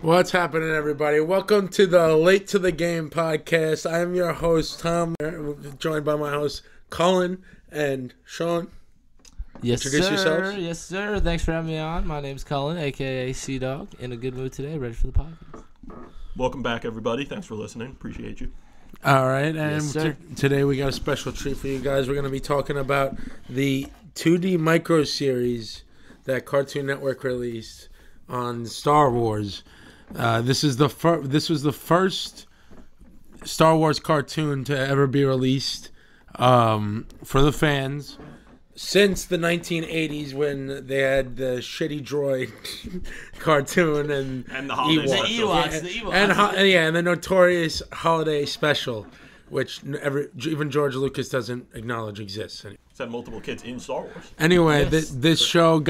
What's happening, everybody? Welcome to the Late to the Game podcast. I am your host, Tom, joined by my hosts, Colin and Sean. Yes, Introduce sir. yourselves. Yes, sir. Thanks for having me on. My name's Cullen, a.k.a. Sea Dog. In a good mood today, ready for the podcast. Welcome back, everybody. Thanks for listening. Appreciate you. All right, and Yes, today we got a special treat for you guys. We're going to be talking about the 2D micro series that Cartoon Network released on Star Wars. This was the first Star Wars cartoon to ever be released for the fans since the 1980s, when they had the shitty droid cartoon and the holiday Ewoks. and the notorious holiday special, which even George Lucas doesn't acknowledge exists. It's had multiple kids in Star Wars. Anyway, Yes. this show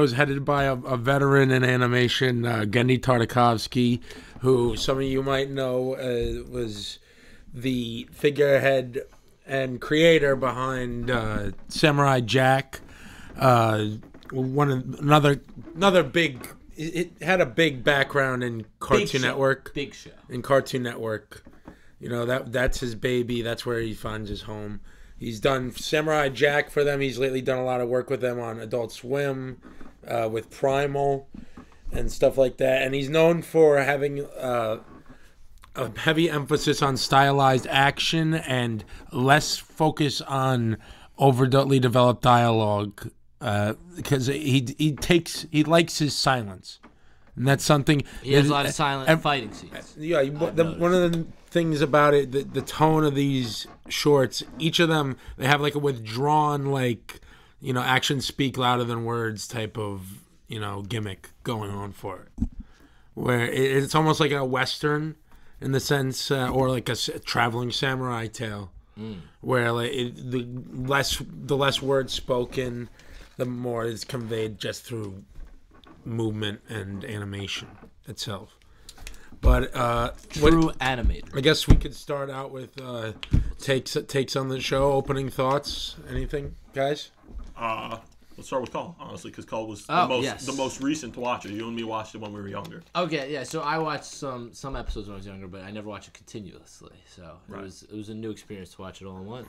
is headed by a veteran in animation, Genndy Tartakovsky, who some of you might know was the figurehead and creator behind Samurai Jack. Another big. It had a big background in Cartoon Network. Big show. In Cartoon Network, you know that's his baby. That's where he finds his home. He's done Samurai Jack for them. He's lately done a lot of work with them on Adult Swim, with Primal, and stuff like that. And he's known for having a heavy emphasis on stylized action and less focus on overtly developed dialogue, because he likes his silence, and that's something. He has a lot of silent fighting scenes. Yeah, one of the things about it, the tone of these shorts, each of them, they have like a withdrawn, like, actions speak louder than words type of, gimmick going on for it, where it's almost like a Western in the sense, or like a traveling samurai tale, where like the less words spoken, the more is conveyed just through movement and animation itself. But True animator. I guess we could start out with takes on the show, opening thoughts, anything, guys? Let's start with Cull, honestly, because Cull was yes. the most recent to watch it. You and me watched it when we were younger. Okay, yeah. So I watched some episodes when I was younger, but I never watched it continuously. So Right. it was a new experience to watch it all in one.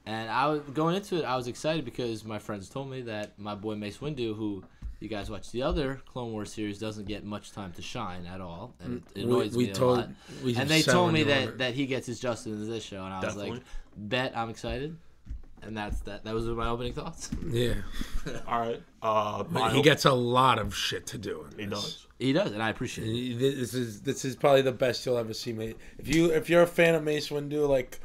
And I was going into it, I was excited because my friends told me that my boy Mace Windu, who you guys watch the other Clone Wars series, doesn't get much time to shine at all, and it annoys me a lot. And they told me that he gets his justice in this show, and I was like, bet I'm excited. And that was my opening thoughts. Yeah. All right. He gets a lot of shit to do. He does. He does, and I appreciate it. This is probably the best you'll ever see, mate. If you're a fan of Mace Windu, like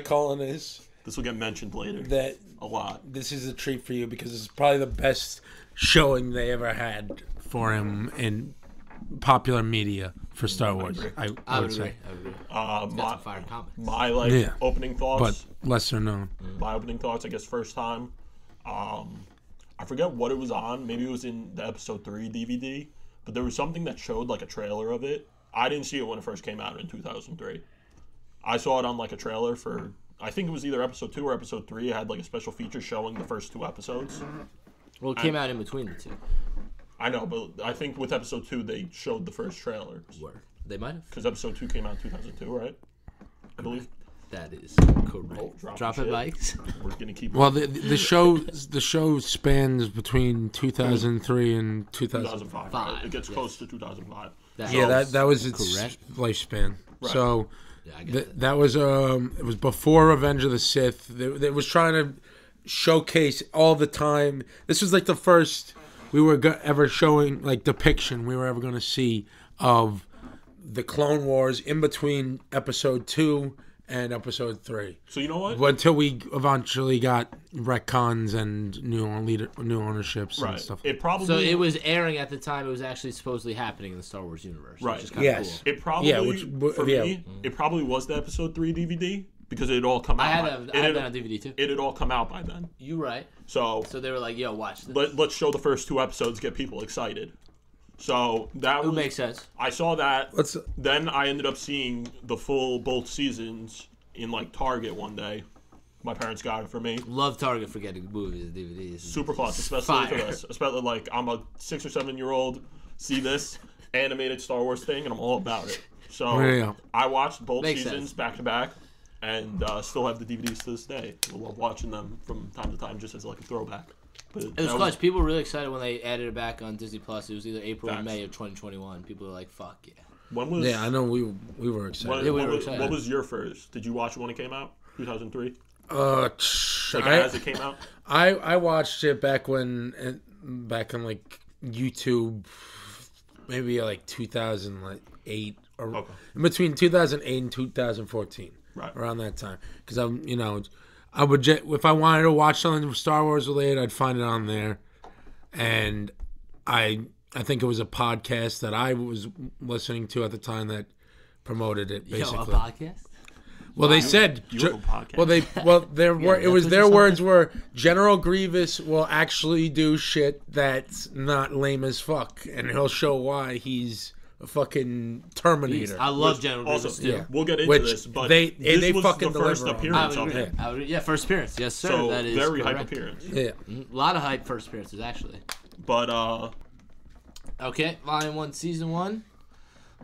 Colin is, This will get mentioned later. that A lot. this is a treat for you, because it's probably the best showing they ever had for him in popular media for Star Wars. I would say, I agree. My Got some fire comments. my opening thoughts. but lesser known. My opening thoughts, I guess, first time. I forget what it was on. Maybe it was in the episode 3 DVD. But there was something that showed like a trailer of it. I didn't see it when it first came out in 2003. I saw it on like a trailer for, I think it was either episode 2 or episode 3. It had like a special feature showing the first 2 episods. Well, it came out in between the two. I know, but I think with episode 2 they showed the first trailer. They might have. Because episode 2 came out in 2002, right? I believe. That is Oh, correct. Drop it, bikes. We're gonna keep. Well, the show spans between 2003 and 2005. Right? It gets close to 2005. That was its correct. lifespan. Right. So Yeah, I get that was it was before Revenge of the Sith. It was trying to showcase all the time. This was like the first we were ever showing, like, depiction we were ever going to see of the Clone Wars in between episode 2 and episode 3. So you know what? Until we eventually got retcons and new ownerships and Right. stuff. It probably. So it was airing at the time. It was actually supposedly happening in the Star Wars universe. Right. Which is kind of Yes. cool. It probably. For yeah. me, it probably was the episode 3 DVD because it had all come out. I had that on DVD too. It had all come out by then. You right. So So they were like, "Yo, watch this." let's show the first 2 episodes, get people excited. So that It makes sense. I saw that. Let's Then I ended up seeing the full both seasons in like Target one day. My parents got it for me. Love Target for getting movies and DVDs. Super clutch, especially Fire. for this. Especially like I'm a 6 or 7 year old see this animated Star Wars thing, and I'm all about it. So Yeah. I watched both Makes seasons sense. back to back, and still have the DVDs to this day. I love watching them from time to time, just as like a throwback. But It was that clutch. People were really excited when they added it back on Disney Plus. It was either April or Facts. May of 2021. People were like, "Fuck yeah!" When was Yeah, I know we were excited. what, Yeah, we what were was, excited. what was your first? Did you watch it when it came out? 2003. Like I, as it came out. I watched it back in like YouTube, maybe like 2008 or Okay. in between 2008 and 2014, Right. around that time. Because I would if I wanted to watch something Star Wars related, I'd find it on there, and I think it was a podcast that I was listening to at the time that promoted it. Basically, Yo, a podcast. well, they said. You have a podcast. It was that's their what words were General Grievous will actually do shit that's not lame as fuck, and he'll show why he's a fucking Terminator. I love General Also, Grievous too. yeah. we'll get into Which this, but they this was fucking the first deliver on. appearance I of would him. agree. Yeah, first appearance. Yes, sir. So that is very hype correct. appearance. Yeah, A lot of hype first appearances, actually. But Okay, Volume 1, Season 1.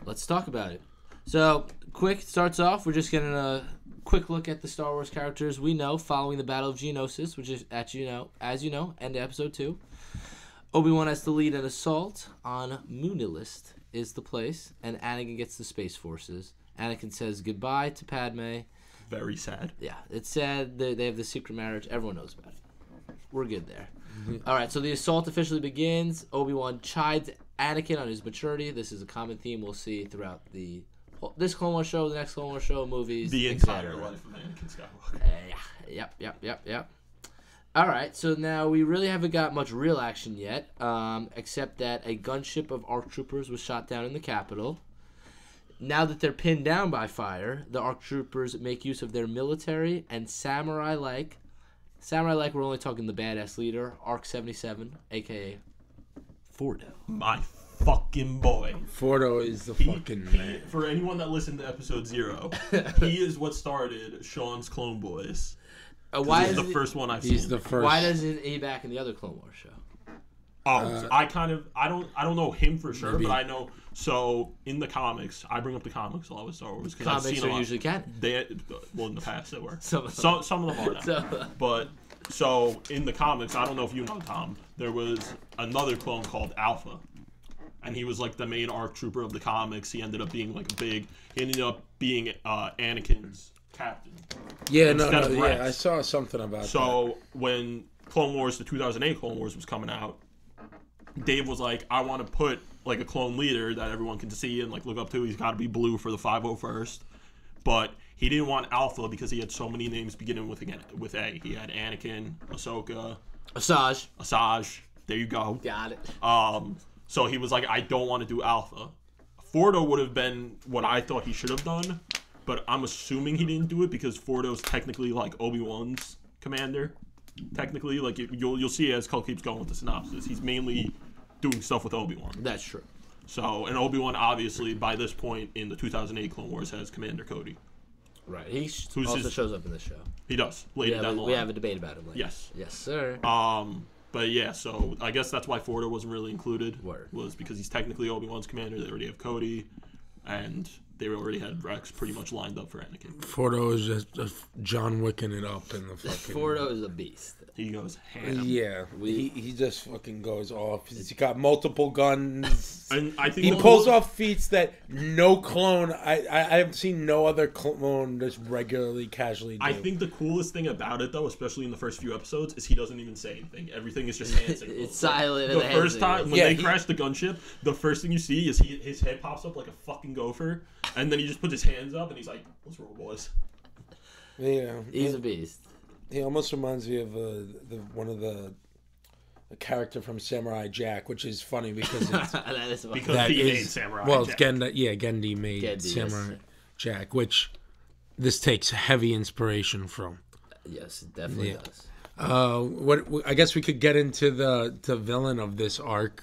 Let's talk about it. So, quick, starts off, we're just getting a quick look at the Star Wars characters we know following the Battle of Geonosis, which is, as you know, end of Episode 2. Obi-Wan has to lead an assault on Moonilist is the place, and Anakin gets the Space Forces. Anakin says goodbye to Padme. very sad. Yeah, it's sad. They have the secret marriage. Everyone knows about it. We're good there. All right, so the assault officially begins. Obi-Wan chides Anakin on his maturity. This is a common theme we'll see throughout this Clone Wars show, the next Clone Wars show, movies, The etc. entire life of Anakin Skywalker. Yep. All right, so now we really haven't got much real action yet, except that a gunship of ARC troopers was shot down in the Capitol. Now that they're pinned down by fire, the ARC troopers make use of their military and samurai-like, we're only talking the badass leader, ARC 77, a.k.a. Fordo. My fucking boy. Fordo is the fucking man. For anyone that listened to episode 0, he is what started Sean's Clone Boys. Why This is is the first one I've He's seen. the first. Why doesn't he back in the other Clone Wars show? I don't know him for sure, Maybe. but I know. So in the comics, I bring up the comics a lot with Star Wars because I've Comics seen a are lot. usually canon. Well, in the past they were. Some of Some of them are now. So- But so in the comics, I don't know if you know, Tom. There was another clone called Alpha, and he was like the main ARC trooper of the comics. He ended up being like He ended up being Anakin's captain. Yeah, instead of Rex. I saw something about that. So when Clone Wars, the 2008 Clone Wars was coming out, Dave was like, I want to put like a clone leader that everyone can see and like look up to. He's got to be blue for the 501st. But he didn't want Alpha because he had so many names beginning with A. He had Anakin, Ahsoka, Asajj. There you go. Got it. So he was like, I don't want to do Alpha. Fordo would have been what I thought he should have done, but I'm assuming he didn't do it because Fordo's technically like Obi-Wan's commander. Technically, like you'll see as Cull keeps going with the synopsis, he's mainly doing stuff with Obi-Wan. That's true. So, and Obi-Wan obviously by this point in the 2008 Clone Wars has Commander Cody. Right. He Who's also his- shows up in this show. He does later down the We line. have a debate about him later. Yes. Yes, sir. But yeah, so I guess that's why Fordo wasn't really included. Word. Was because he's technically Obi-Wan's commander. They already have Cody, and they already had Rex pretty much lined up for Anakin. Fordo is just John Wicking it up in the fucking. Fordo is a beast. He goes ham. Yeah, he just fucking goes off. He's got multiple guns. And I think He pulls off feats that no clone. I have seen no other clone just regularly, casually do. I think the coolest thing about it, though, especially in the first few episodes, is he doesn't even say anything. Everything is just hand signals. It's silent. The and hand first signals. time when Yeah, they he- crash the gunship, the first thing you see is his head pops up like a fucking gopher, and then he just puts his hands up and he's like, "Let's roll, boys." Yeah, He's a beast. he almost reminds me of one of the character from Samurai Jack, which is funny because it's That is funny. Because he made Samurai well, Jack. it's Gendy made Gendy, Samurai yes. Jack, which this takes heavy inspiration from. Yes, it definitely Yeah. does. I guess we could get into the villain of this arc,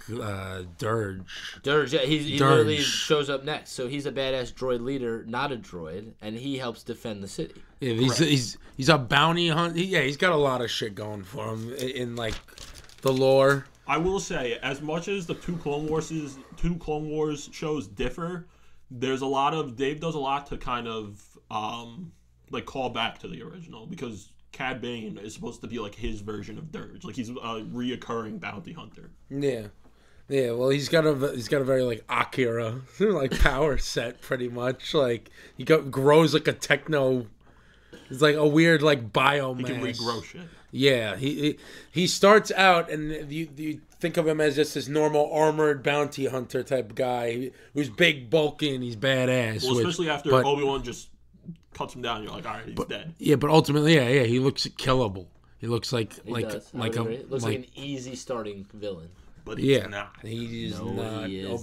Dirge. Dirge, yeah, he Dirge. literally shows up next. So he's a badass droid leader, not a droid, and he helps defend the city. Yeah, he's a bounty hunt. He's got a lot of shit going for him in like the lore. I will say, as much as the two Clone Wars shows differ, there's a lot of Dave does a lot to kind of like call back to the original, because Cad Bane is supposed to be like his version of Dirge, like he's a reoccurring bounty hunter. Yeah. Yeah, well, he's got a very like Akira like power set, pretty much. Like he grows like a techno. It's like a weird like biomass. He can regrow shit. Yeah, he starts out, and you think of him as just this normal armored bounty hunter type guy who's big, bulky, and he's badass. Well, especially after Obi-Wan just cuts him down, you're like, all right, he's dead. Yeah, but ultimately, yeah, he looks killable. He looks like looks like an easy starting villain. But he's not. He's No, not. he is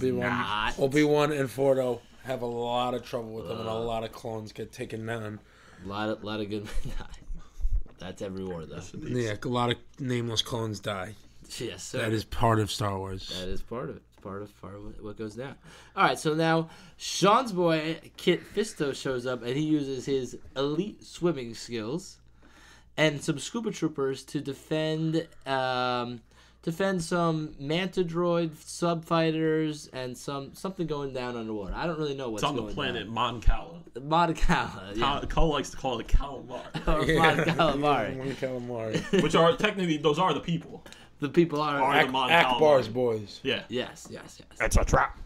Obi-Wan and Fordo have a lot of trouble with him, and a lot of clones get taken down. A lot of good men die. That's every war, though. Yeah, a lot of nameless clones die. Yes, sir. That is part of Star Wars. That is part of it. It's part of what goes down. All right, so now Sean's boy Kit Fisto shows up, and he uses his elite swimming skills and some scuba troopers to defend some manta droid sub fighters and something going down underwater. I don't really know what's going on. It's on the planet Mon Cala. Mon Cala, yeah. Cull likes to call it calamari. Mon Calamari. Mon Calamari. Which are technically, those are the people. The people are the Mon Akbar's Calamari. boys. Yeah. Yes. It's a trap.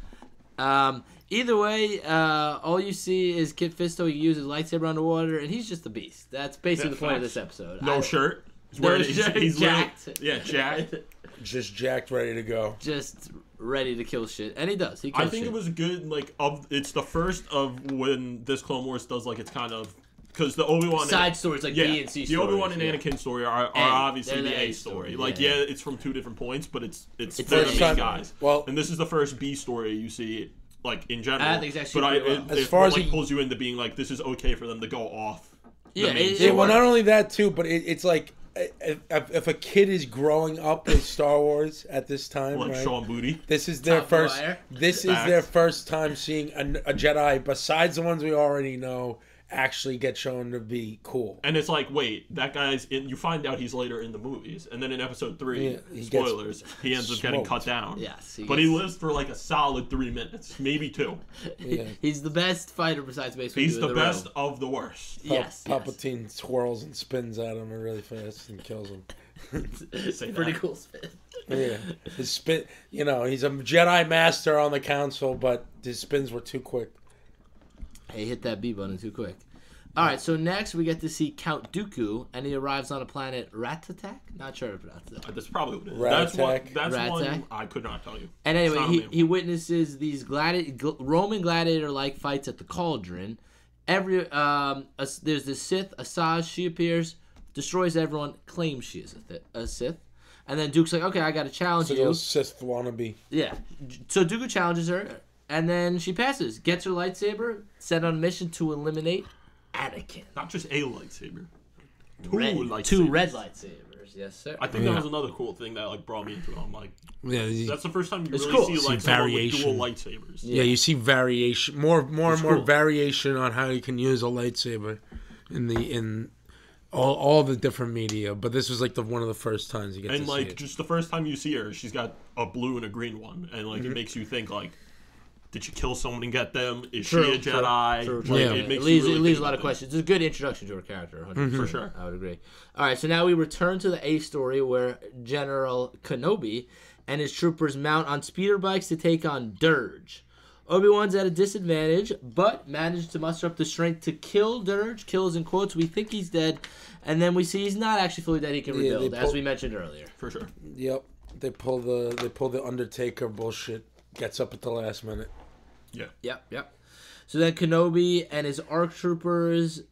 Either way, all you see is Kit Fisto. He uses lightsaber underwater, and he's just a beast. That's basically the point of this episode. No shirt. He's jacked. Yeah, jacked. Just jacked, ready to go. Just ready to kill shit, and he does. He I kills think shit. it was good. Like, it's the first of when this Clone Wars does like it's kind of because the Obi-Wan side stories like B and C stories. The Obi-Wan and Anakin story are obviously the A story. Like, yeah, it's from two different points, but it's they're the the main guys. Well, and this is the first B story you see, like in general. I think it's actually as far as it pulls you into being like, this is okay for them to go off. Well, not only that too, but it's like. If a kid is growing up with Star Wars at this time, like right? Sean Booty, This is their first. Wire. This is their first time seeing a Jedi, besides the ones we already know, actually get shown to be cool. and it's like, wait, that guy's in. You find out he's later in the movies, and then in Episode 3, spoilers, he ends up getting cut down. Yes, he lives for like a solid 3 minutes, maybe 2. Yeah. He's the best fighter besides Mace Windu. He's the best of the worst. Yes, Palpatine swirls and spins at him really fast and kills him. Pretty cool spin. Yeah, his spin. You know, he's a Jedi master on the council, but his spins were too quick. He hit that B button too quick. All right, so next we get to see Count Dooku, and he arrives on a planet Ratatak. Not sure if that's That's probably what it is. Ratatak. That's one Ratatak. I could not tell you. And It's not anyway, a he witnesses these Roman gladiator-like fights at the Cauldron. There's the Sith, Asajj. She appears, destroys everyone, claims she is a Sith. And then Duke's like, okay, I got to challenge you. Sith wannabe. Yeah. So Dooku challenges her, and then she passes. Gets her lightsaber, set on a mission to eliminate Anakin. Not just a lightsaber. Two red lightsabers. Yes, sir. I think that was another cool thing that like brought me into it. I'm like, that's the first time you really cool. see like someone with dual lightsabers. Yeah, you see variation, more and more variation on how you can use a lightsaber in all the different media. But this was like one of the first times you get to see it. And like just the first time you see her, she's got a blue and a green one, and like it makes you think like, did she kill someone and get them? Is she a Jedi? True. Like, Yeah. It leaves a lot of questions. It's a good introduction to her character, 100%. For sure. I would agree. All right, so now we return to the A story where General Kenobi and his troopers mount on speeder bikes to take on Dirge. Obi-Wan's at a disadvantage, but managed to muster up the strength to kill Dirge. Kills in quotes. We think he's dead, and then we see he's not actually fully dead. He can rebuild, as we mentioned earlier. For sure. Yep, they pull the Undertaker bullshit. Gets up at the last minute. Yeah. Yep. So then Kenobi and his ARC troopers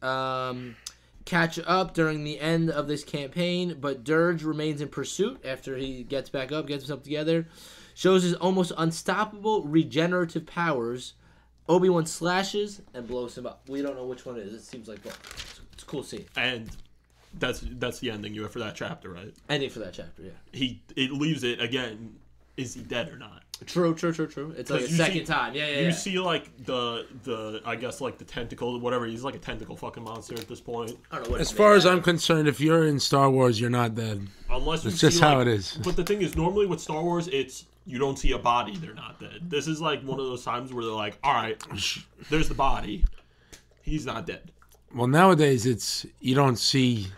catch up during the end of this campaign, but Dirge remains in pursuit after he gets back up, gets himself together, shows his almost unstoppable regenerative powers. Obi-Wan slashes and blows him up. We don't know which one it is. It seems like both. It's a cool scene. And that's the ending you have for that chapter, right? Ending for that chapter, yeah. It leaves it again. Is he dead or not? True. It's like a second time. Yeah. You see like the I guess like the tentacle, whatever. He's like a tentacle fucking monster at this point. I don't know what As far as I'm concerned, if you're in Star Wars, you're not dead. Unless you It's see, just how it is. But the thing is, normally with Star Wars, it's you don't see a body, they're not dead. This is like one of those times where they're like, all right, there's the body, he's not dead. Well, nowadays it's you don't see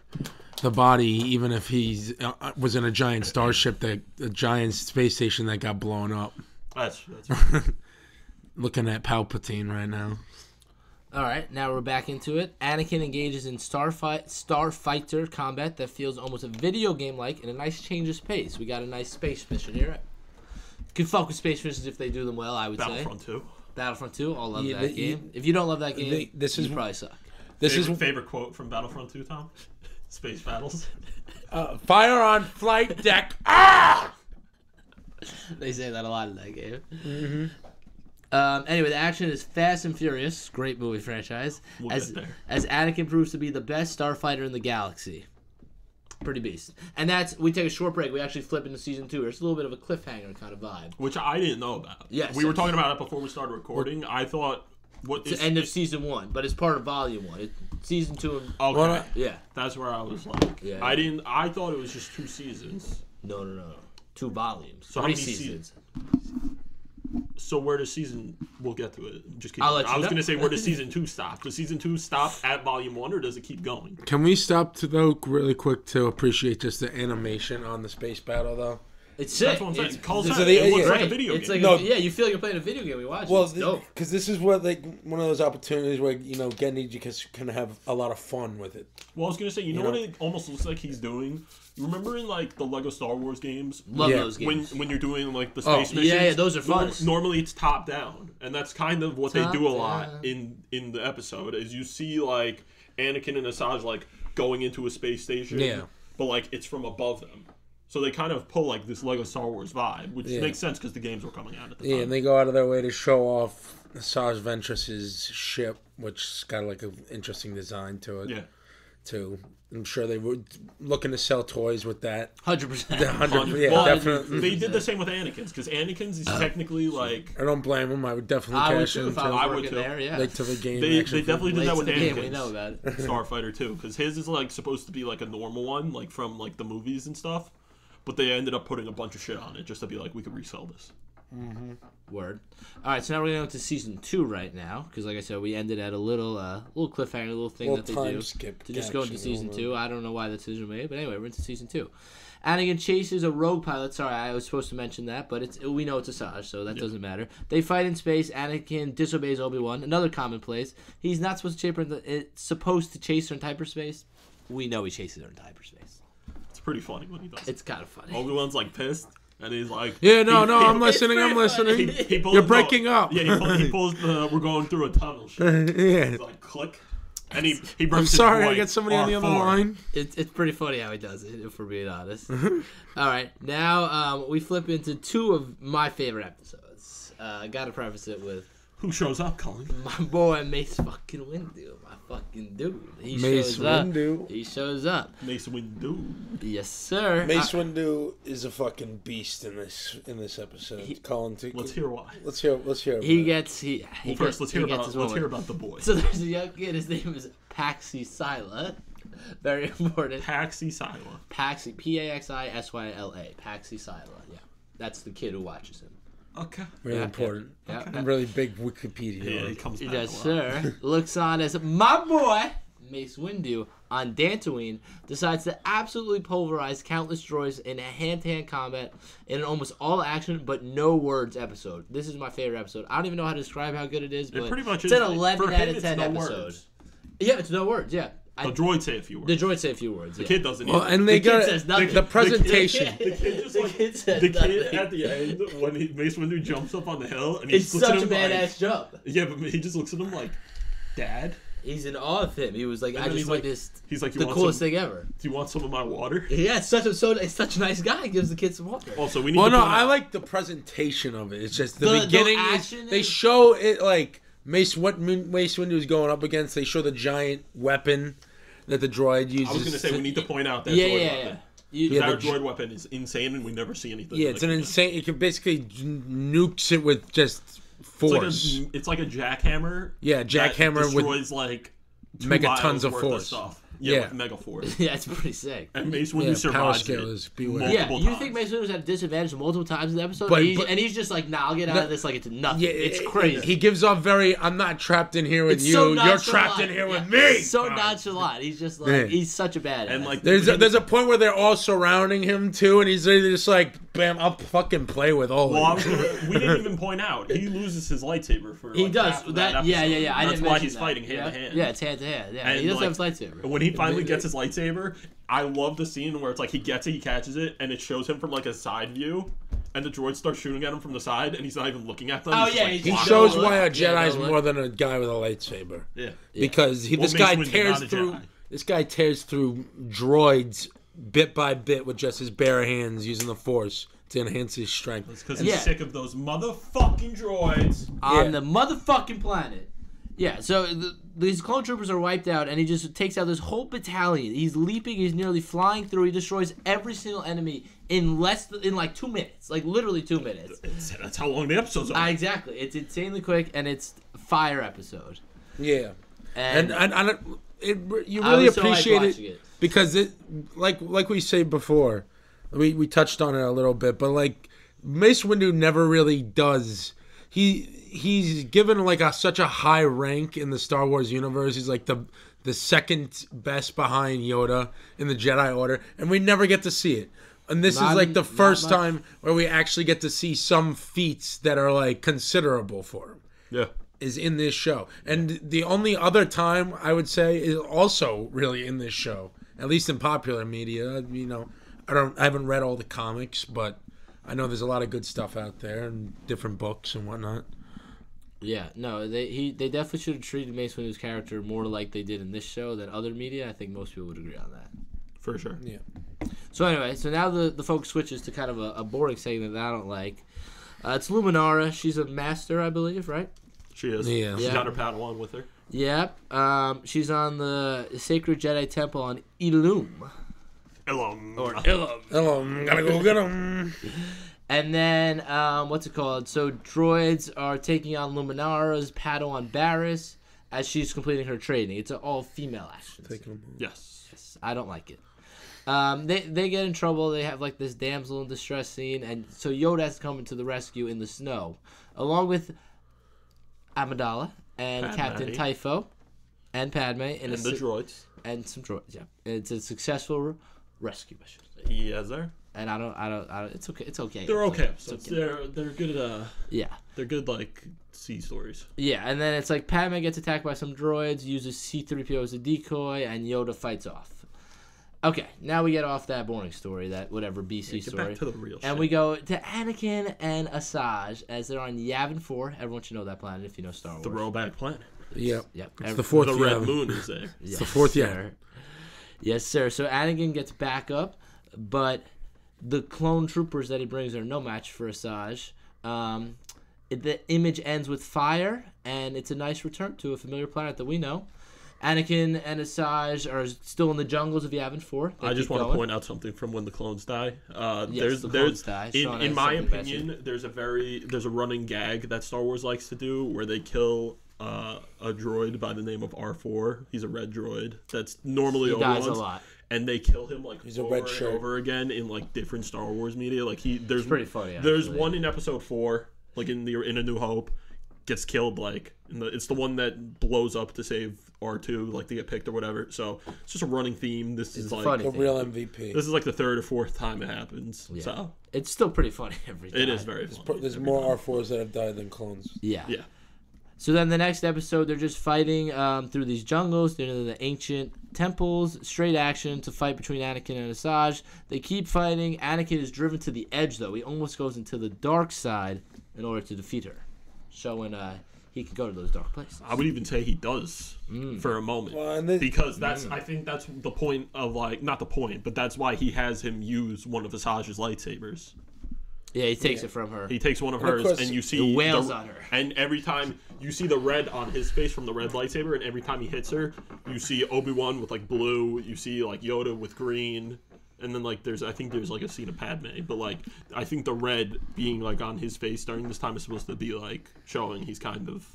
the body, even if he's was in a giant starship, a giant space station that got blown up. That's Looking at Palpatine right now. All right, now we're back into it. Anakin engages in starfighter combat that feels almost a video game-like and a nice change of pace. We got a nice space mission here. Can fuck with space missions if they do them well, I would Battlefront say. 2. Battlefront 2, I'll love that game. If you don't love that game, you probably suck. This is favorite quote from Battlefront 2, Tom? Space battles. Fire on flight deck. Ah! They say that a lot in that game. Anyway, the action is fast and furious. Great movie franchise. We'll as get there. as Anakin proves to be the best starfighter in the galaxy. Pretty beast. And we take a short break. We actually flip into season 2. It's a little bit of a cliffhanger kind of vibe. Which I didn't know about. Yes. We were talking about it before we started recording. I thought... It's the end of season 1, but it's part of volume 1. Season 2... Okay. Yeah. That's where I was like... Yeah. I thought it was just 2 seasons. No. 2 volumes. So 3 how many seasons. So where does season... We'll get to it. Just keep I'll going. let you I was know. going to say, where does season 2 stop? Does season 2 stop at volume 1, or does it keep going? Can we stop though really quick to appreciate just the animation on the space battle though? It's sick. That's what I'm saying. Call so it they- looks yeah. like a video It's game. like you feel like you're playing a video game. We watch Well, it. It's dope. because this is what one of those opportunities where Gendy can have a lot of fun with it. Well, I was going to say, you know what it almost looks like he's doing? You remember in, like, the Lego Star Wars games? Love Yeah. those games. When you're doing, like, the space missions? Yeah, those are fun. Normally it's top-down. And that's kind of what they do a lot Top-down. in the episode, is you see, like, Anakin and Asajj, like, going into a space station. Yeah. But, like, it's from above them. So they kind of pull, like, this Lego Star Wars vibe, which makes sense because the games were coming out at the time. Yeah, and they go out of their way to show off Asajj Ventress's ship, which's got like an interesting design to it. Yeah. Too. I'm sure they were looking to sell toys with that. 100%. 100, yeah, Well, definitely. They did the same with Anakin's, because Anakin's is technically, like... I don't blame them. I would definitely I would cash too in if I was I would working too. there, yeah. late to the game. They actually. definitely did Late that to with the game, we Anakin's. know about it. Starfighter too, because his is like supposed to be like a normal one, like from like the movies and stuff, but they ended up putting a bunch of shit on it just to be like, we could resell this. Word. All right, so now we're going to go to season 2 right now, because like I said, we ended at a little cliffhanger, a little thing Little that they time do skip to just go into action season over. 2. I don't know why the decision was made, but anyway, we're into season 2. Anakin chases a rogue pilot. Sorry, I was supposed to mention that, but we know it's Asajj, so that doesn't matter. They fight in space. Anakin disobeys Obi-Wan. Another commonplace. He's not supposed to chase her. It's supposed to chase her in hyperspace. We know he chases her in hyperspace. It's pretty funny when he does. It's kind of funny. Obi-Wan's like pissed, and he's like, Yeah, no, I'm It's listening. I'm pretty funny. listening. He pulls You're breaking up. Yeah, he pulls the we're going through a tunnel shit. Yeah. He's like, click, and he I'm breaks his sorry, I voice, got somebody on the other R4. line. It's pretty funny how he does it, if we're being honest. All right, now we flip into 2 of my favorite episodes. I gotta preface it with Who shows up, Cullen? my boy Mace fucking Windu, my fucking dude. He Mace shows up. Windu. He shows up. Mace Windu. Yes, sir. Mace Windu is a fucking beast in this episode. Colin, Let's hear why. Let's hear. He about gets he. Well, he first, gets, let's he hear gets about his let's moment. hear about the boy. So there's a young kid. His name is Paxi Syla. Very important. Paxi Syla. Paxi. Paxisyla. Paxi Syla. Yeah, that's the kid who watches him. Okay. Really Yeah, important. yeah, yeah. A really big Wikipedia. Yeah, he link. comes back Yes, a lot. sir. Looks on as my boy, Mace Windu, on Dantooine, decides to absolutely pulverize countless droids in a hand-to-hand combat in an almost all-action but no words episode. This is my favorite episode. I don't even know how to describe how good it is, but It pretty much it's is. an 11 For out him, of it's 10 no episode. words. Yeah, it's no words, yeah. The droids say a few The words. droids say a few words, The yeah. kid doesn't. Well, either. and they The kid got says nothing. the presentation. The kid just like kid says the kid nothing. at the end when Mace Windu jumps up on the hill and he It's just looks such at a him badass like, jump. yeah, but he just looks at him like, Dad. He's in awe of him. He was like, And I then just he's like- witnessed He's like, you the want coolest some, thing ever. Do you want some of my water? Yeah, it's such a nice guy. He gives the kid some water. Also, we need Well, to no, point I out- like the presentation of it. It's just the The beginning. action They is- show it like Mace Windu is going up against. They show the giant weapon that the droid uses. I was gonna say we need to point out that Yeah, droid yeah, weapon. yeah. Our droid weapon is insane, and we never see anything. Yeah, it's an insane. You can basically nukes it with just force. It's like a jackhammer. Yeah, jackhammer with destroys like megatons of force. Stuff. Yeah, with mega force. Yeah, it's pretty sick. And Mace Windu survives it multiple times. You think Mace Windu was at a disadvantage multiple times in the episode? And he's just like, nah, I'll get out of this like it's nothing. Yeah, it's crazy. He gives off I'm not trapped in here with you. So you're trapped in here with me. So nonchalant. He's just like, he's such a badass. And like, there's a point where they're all surrounding him too, and he's just like, bam, I'll fucking play with all of you. We didn't even point out, he loses his lightsaber for he does that. Yeah. That's why he's fighting hand to hand. Yeah, it's hand to hand. Yeah, he doesn't have his lightsaber. When he finally gets his lightsaber, I love the scene where it's like he gets it, he catches it, and it shows him from like a side view, and the droids start shooting at him from the side, and he's not even looking at them. Oh yeah, he shows why a Jedi is more than a guy with a lightsaber. Yeah, because this guy tears through. This guy tears through droids bit by bit with just his bare hands, using the Force to enhance his strength. That's because he's sick of those motherfucking droids on the motherfucking planet. Yeah, so these clone troopers are wiped out, and he just takes out this whole battalion. He's leaping, he's nearly flying through. He destroys every single enemy in like 2 minutes, like literally 2 minutes. That's how long the episodes are. Exactly, it's insanely quick, and it's a fire episode. Yeah, and you really appreciate it because it, like we said before, we touched on it a little bit, but like Mace Windu never really does. He's given like such a high rank in the Star Wars universe. He's like the second best behind Yoda in the Jedi Order, and we never get to see it. And this is like the first time where we actually get to see some feats that are like considerable for him. Yeah, is in this show, and the only other time I would say is also really in this show, at least in popular media. You know, I haven't read all the comics, but I know there's a lot of good stuff out there and different books and whatnot. Yeah, no, they definitely should have treated Mace Windu's character more like they did in this show than other media. I think most people would agree on that. For sure. Yeah. So anyway, now the focus switches to kind of a boring segment that I don't like. It's Luminara. She's a master, I believe, right? She is. Yeah. She's got her Padawan with her. Yep. She's on the Sacred Jedi Temple on Ilum. Ilum. Gotta go get him. And then, what's it called? So droids are taking on Luminara's Padawan Barriss as she's completing her training. It's an all-female action. Yes. I don't like it. They get in trouble. They have like this damsel in distress scene, and so Yoda has to come to the rescue in the snow, along with Amidala and Captain Typho and Padme and the droids and some droids. Yeah, it's a successful rescue mission. Yes, sir. And I don't. It's okay. It's okay. They're okay. So they're good. Yeah. They're good like sea stories. Yeah, and then it's like Padme gets attacked by some droids, uses C-3PO as a decoy, and Yoda fights off. Okay, now we get off that boring story, that whatever BC story. Back to the real and shit. we go to Anakin and Asajj as they're on Yavin 4. Everyone should know that planet if you know Star Wars. Throwback planet. Yep. Yep. It's the fourth The Yavin. red moon is there. It's the fourth Yavin. Yes, sir. So Anakin gets back up, but the clone troopers that he brings are no match for Asajj. The image ends with fire, and it's a nice return to a familiar planet that we know. Anakin and Asajj are still in the jungles of Yavin 4. I just want to point out something from when the clones die. The clones die. In my opinion, there's a running gag that Star Wars likes to do where they kill a droid by the name of R4. He's a red droid. That's normally he dies a lot. And they kill him like He's a over red and shirt. over again in like different Star Wars media. Like there's pretty funny. There's actually. one in Episode 4, like in A New Hope, gets killed. Like it's the one that blows up to save R2, like to get picked or whatever. So it's just a running theme. This is like the real MVP. This is like the third or fourth time it happens. Yeah. So it's still pretty funny every time. It is very funny. There's more R4s that have died than clones. Yeah. Yeah. So then the next episode, they're just fighting through these jungles. They're in the ancient temples. Straight action to fight between Anakin and Asajj. They keep fighting. Anakin is driven to the edge, though. He almost goes into the dark side in order to defeat her, showing he can go to those dark places. I would even say he does for a moment. Because I think that's the point of like, not the point, but that's why he has him use one of Asajj's lightsabers. Yeah, he takes it from her. He takes one of hers, and you see the wails on her. And every time you see the red on his face from the red lightsaber, and every time he hits her, you see Obi-Wan with like blue. You see like Yoda with green, And then like I think there's like a scene of Padme, but like I think the red being like on his face during this time is supposed to be like showing he's kind of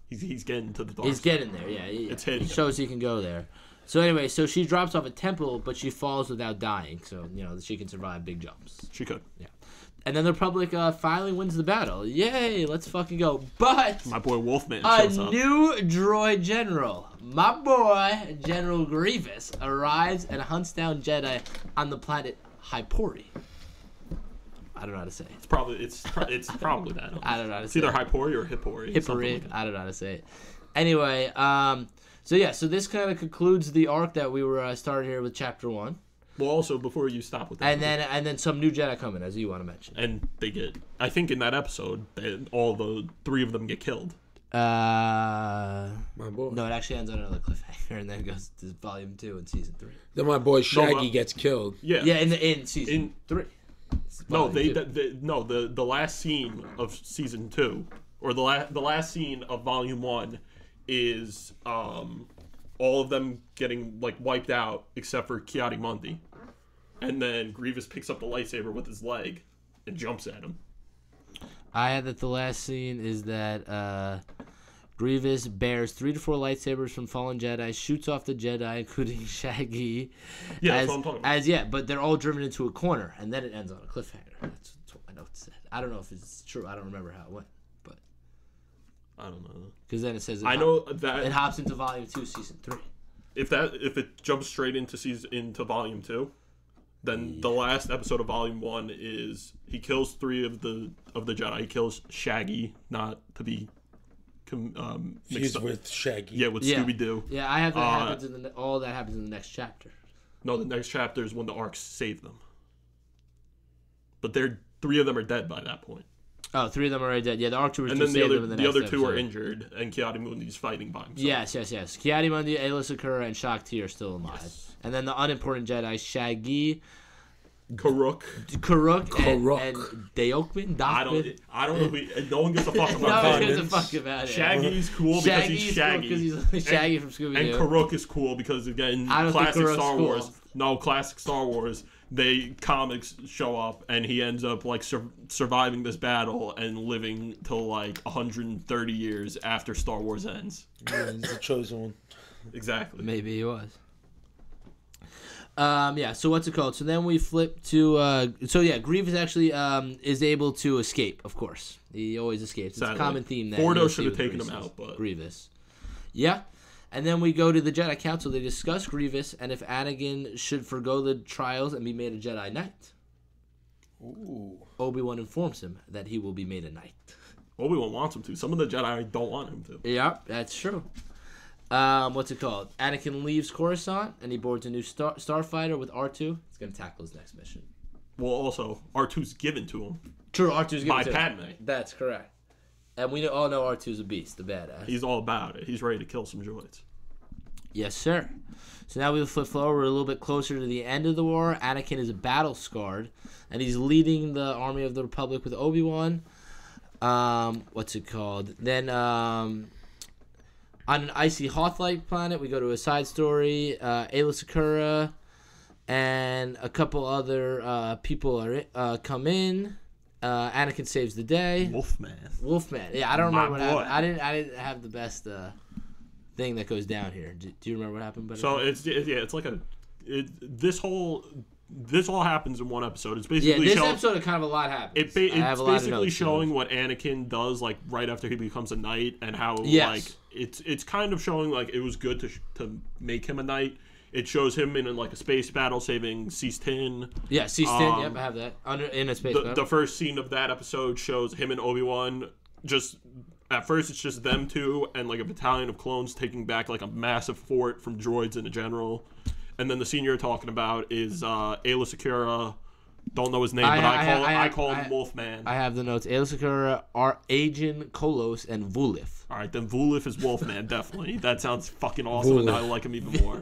he's getting to the dark. He's getting there, yeah. It's hitting. It shows he can go there. So anyway, so she drops off a temple, but she falls without dying. So she can survive big jumps. She could. Yeah. And then the Republic finally wins the battle. Yay! Let's fucking go. But my boy Wolfman a shows up. new droid general, my boy General Grievous, arrives and hunts down Jedi on the planet Hypori. I don't know how to say it. It's probably that. I don't know how to it's say either it. Hypori or Hippori. Hippori. I don't know how to say it. Anyway, so this kind of concludes the arc that we were started here with Chapter 1. Well, also before you stop with that, and then some new Jedi come in, as you want to mention. And they get, I think in that episode, all the 3 of them get killed. My boy. No, it actually ends on another cliffhanger, and then goes to Volume 2 in Season 3. Then my boy Shaggy gets killed. Yeah, yeah, in Season 3. No, the last scene of Season 2, or the last scene of Volume 1, is all of them getting like wiped out except for Ki-Adi-Mundi. And then Grievous picks up the lightsaber with his leg and jumps at him. I had that the last scene is that Grievous bears 3 to 4 lightsabers from fallen Jedi, shoots off the Jedi, including Shaggy. Yeah, that's what I'm talking about. But they're all driven into a corner, and then it ends on a cliffhanger. That's what my notes said. I don't know if it's true. I don't remember how it went, but I don't know. Because then it says it hops into Volume 2, Season 3. If it jumps straight into Volume 2. Then the last episode of Volume 1 is he kills 3 of the Jedi. He kills Shaggy, not to be mixed up with Shaggy. Yeah, with Scooby-Doo. Yeah, I have that all that happens in the next chapter. No, the next chapter is when the Arcs save them. But 3 of them are dead by that point. Oh, 3 of them are already dead. Yeah, the Arc Troopers and then save them in the other 2 episode. are injured, and Ki-Adi-Mundi's fighting by himself. Yes. Ki-Adi-Mundi, Aayla Secura, and Shakti are still alive. Yes. And then the unimportant Jedi, Shaggy, Karuk, and Daokmin. I don't know. No one gives a fuck about no that. one gives a fuck about it. Shaggy's cool because he's Shaggy. Cool he's Shaggy from Scooby-Doo. And Karuk is cool because again, classic Star Wars. No, classic Star Wars. Comics show up and he ends up like surviving this battle and living till like 130 years after Star Wars ends. Yeah, he's the chosen one. Exactly. Maybe he was. So what's it called? So then we flip to Grievous actually is able to escape, of course. He always escapes. It's a common theme that Fordo should have taken him out, but Grievous. Yeah. And then we go to the Jedi Council. They discuss Grievous and if Anakin should forgo the trials and be made a Jedi Knight. Ooh. Obi-Wan informs him that he will be made a knight. Obi-Wan wants him to. Some of the Jedi don't want him to. Yeah, that's true. What's it called? Anakin leaves Coruscant and he boards a new starfighter with R2. He's going to tackle his next mission. Well, also, R2's given to him. True, R2's given to him. By Padme. That's correct. And we all know R2's a beast, a badass. He's all about it. He's ready to kill some droids. Yes, sir. So now we flip forward. We're a little bit closer to the end of the war. Anakin is battle-scarred, and he's leading the army of the Republic with Obi-Wan. What's it called? Then on an icy Hoth-like planet, we go to a side story. Aayla Secura and a couple other people are come in. Anakin saves the day. Wolfman. Yeah, I don't remember what happened. I didn't have the best thing that goes down here. Do you remember what happened? So it's like this all happens in one episode. It's basically this episode kind of a lot happens. It's basically showing what Anakin does like right after he becomes a knight and how like it's kind of showing like it was good to make him a knight. It shows him in like a space battle saving Cease-Tin. Yeah, Cease-Tin. Yep, I have that in a space battle. The first scene of that episode shows him and Obi-Wan just. At first, it's just them two and like a battalion of clones taking back like a massive fort from droids in a general. And then the scene you're talking about is Aayla Secura. Don't know his name, but I call him Wolfman. I have the notes. Aayla Secura, Agen, Kolos, and Vulif. All right, then Vulif is Wolfman, definitely. That sounds fucking awesome, and I like him even more.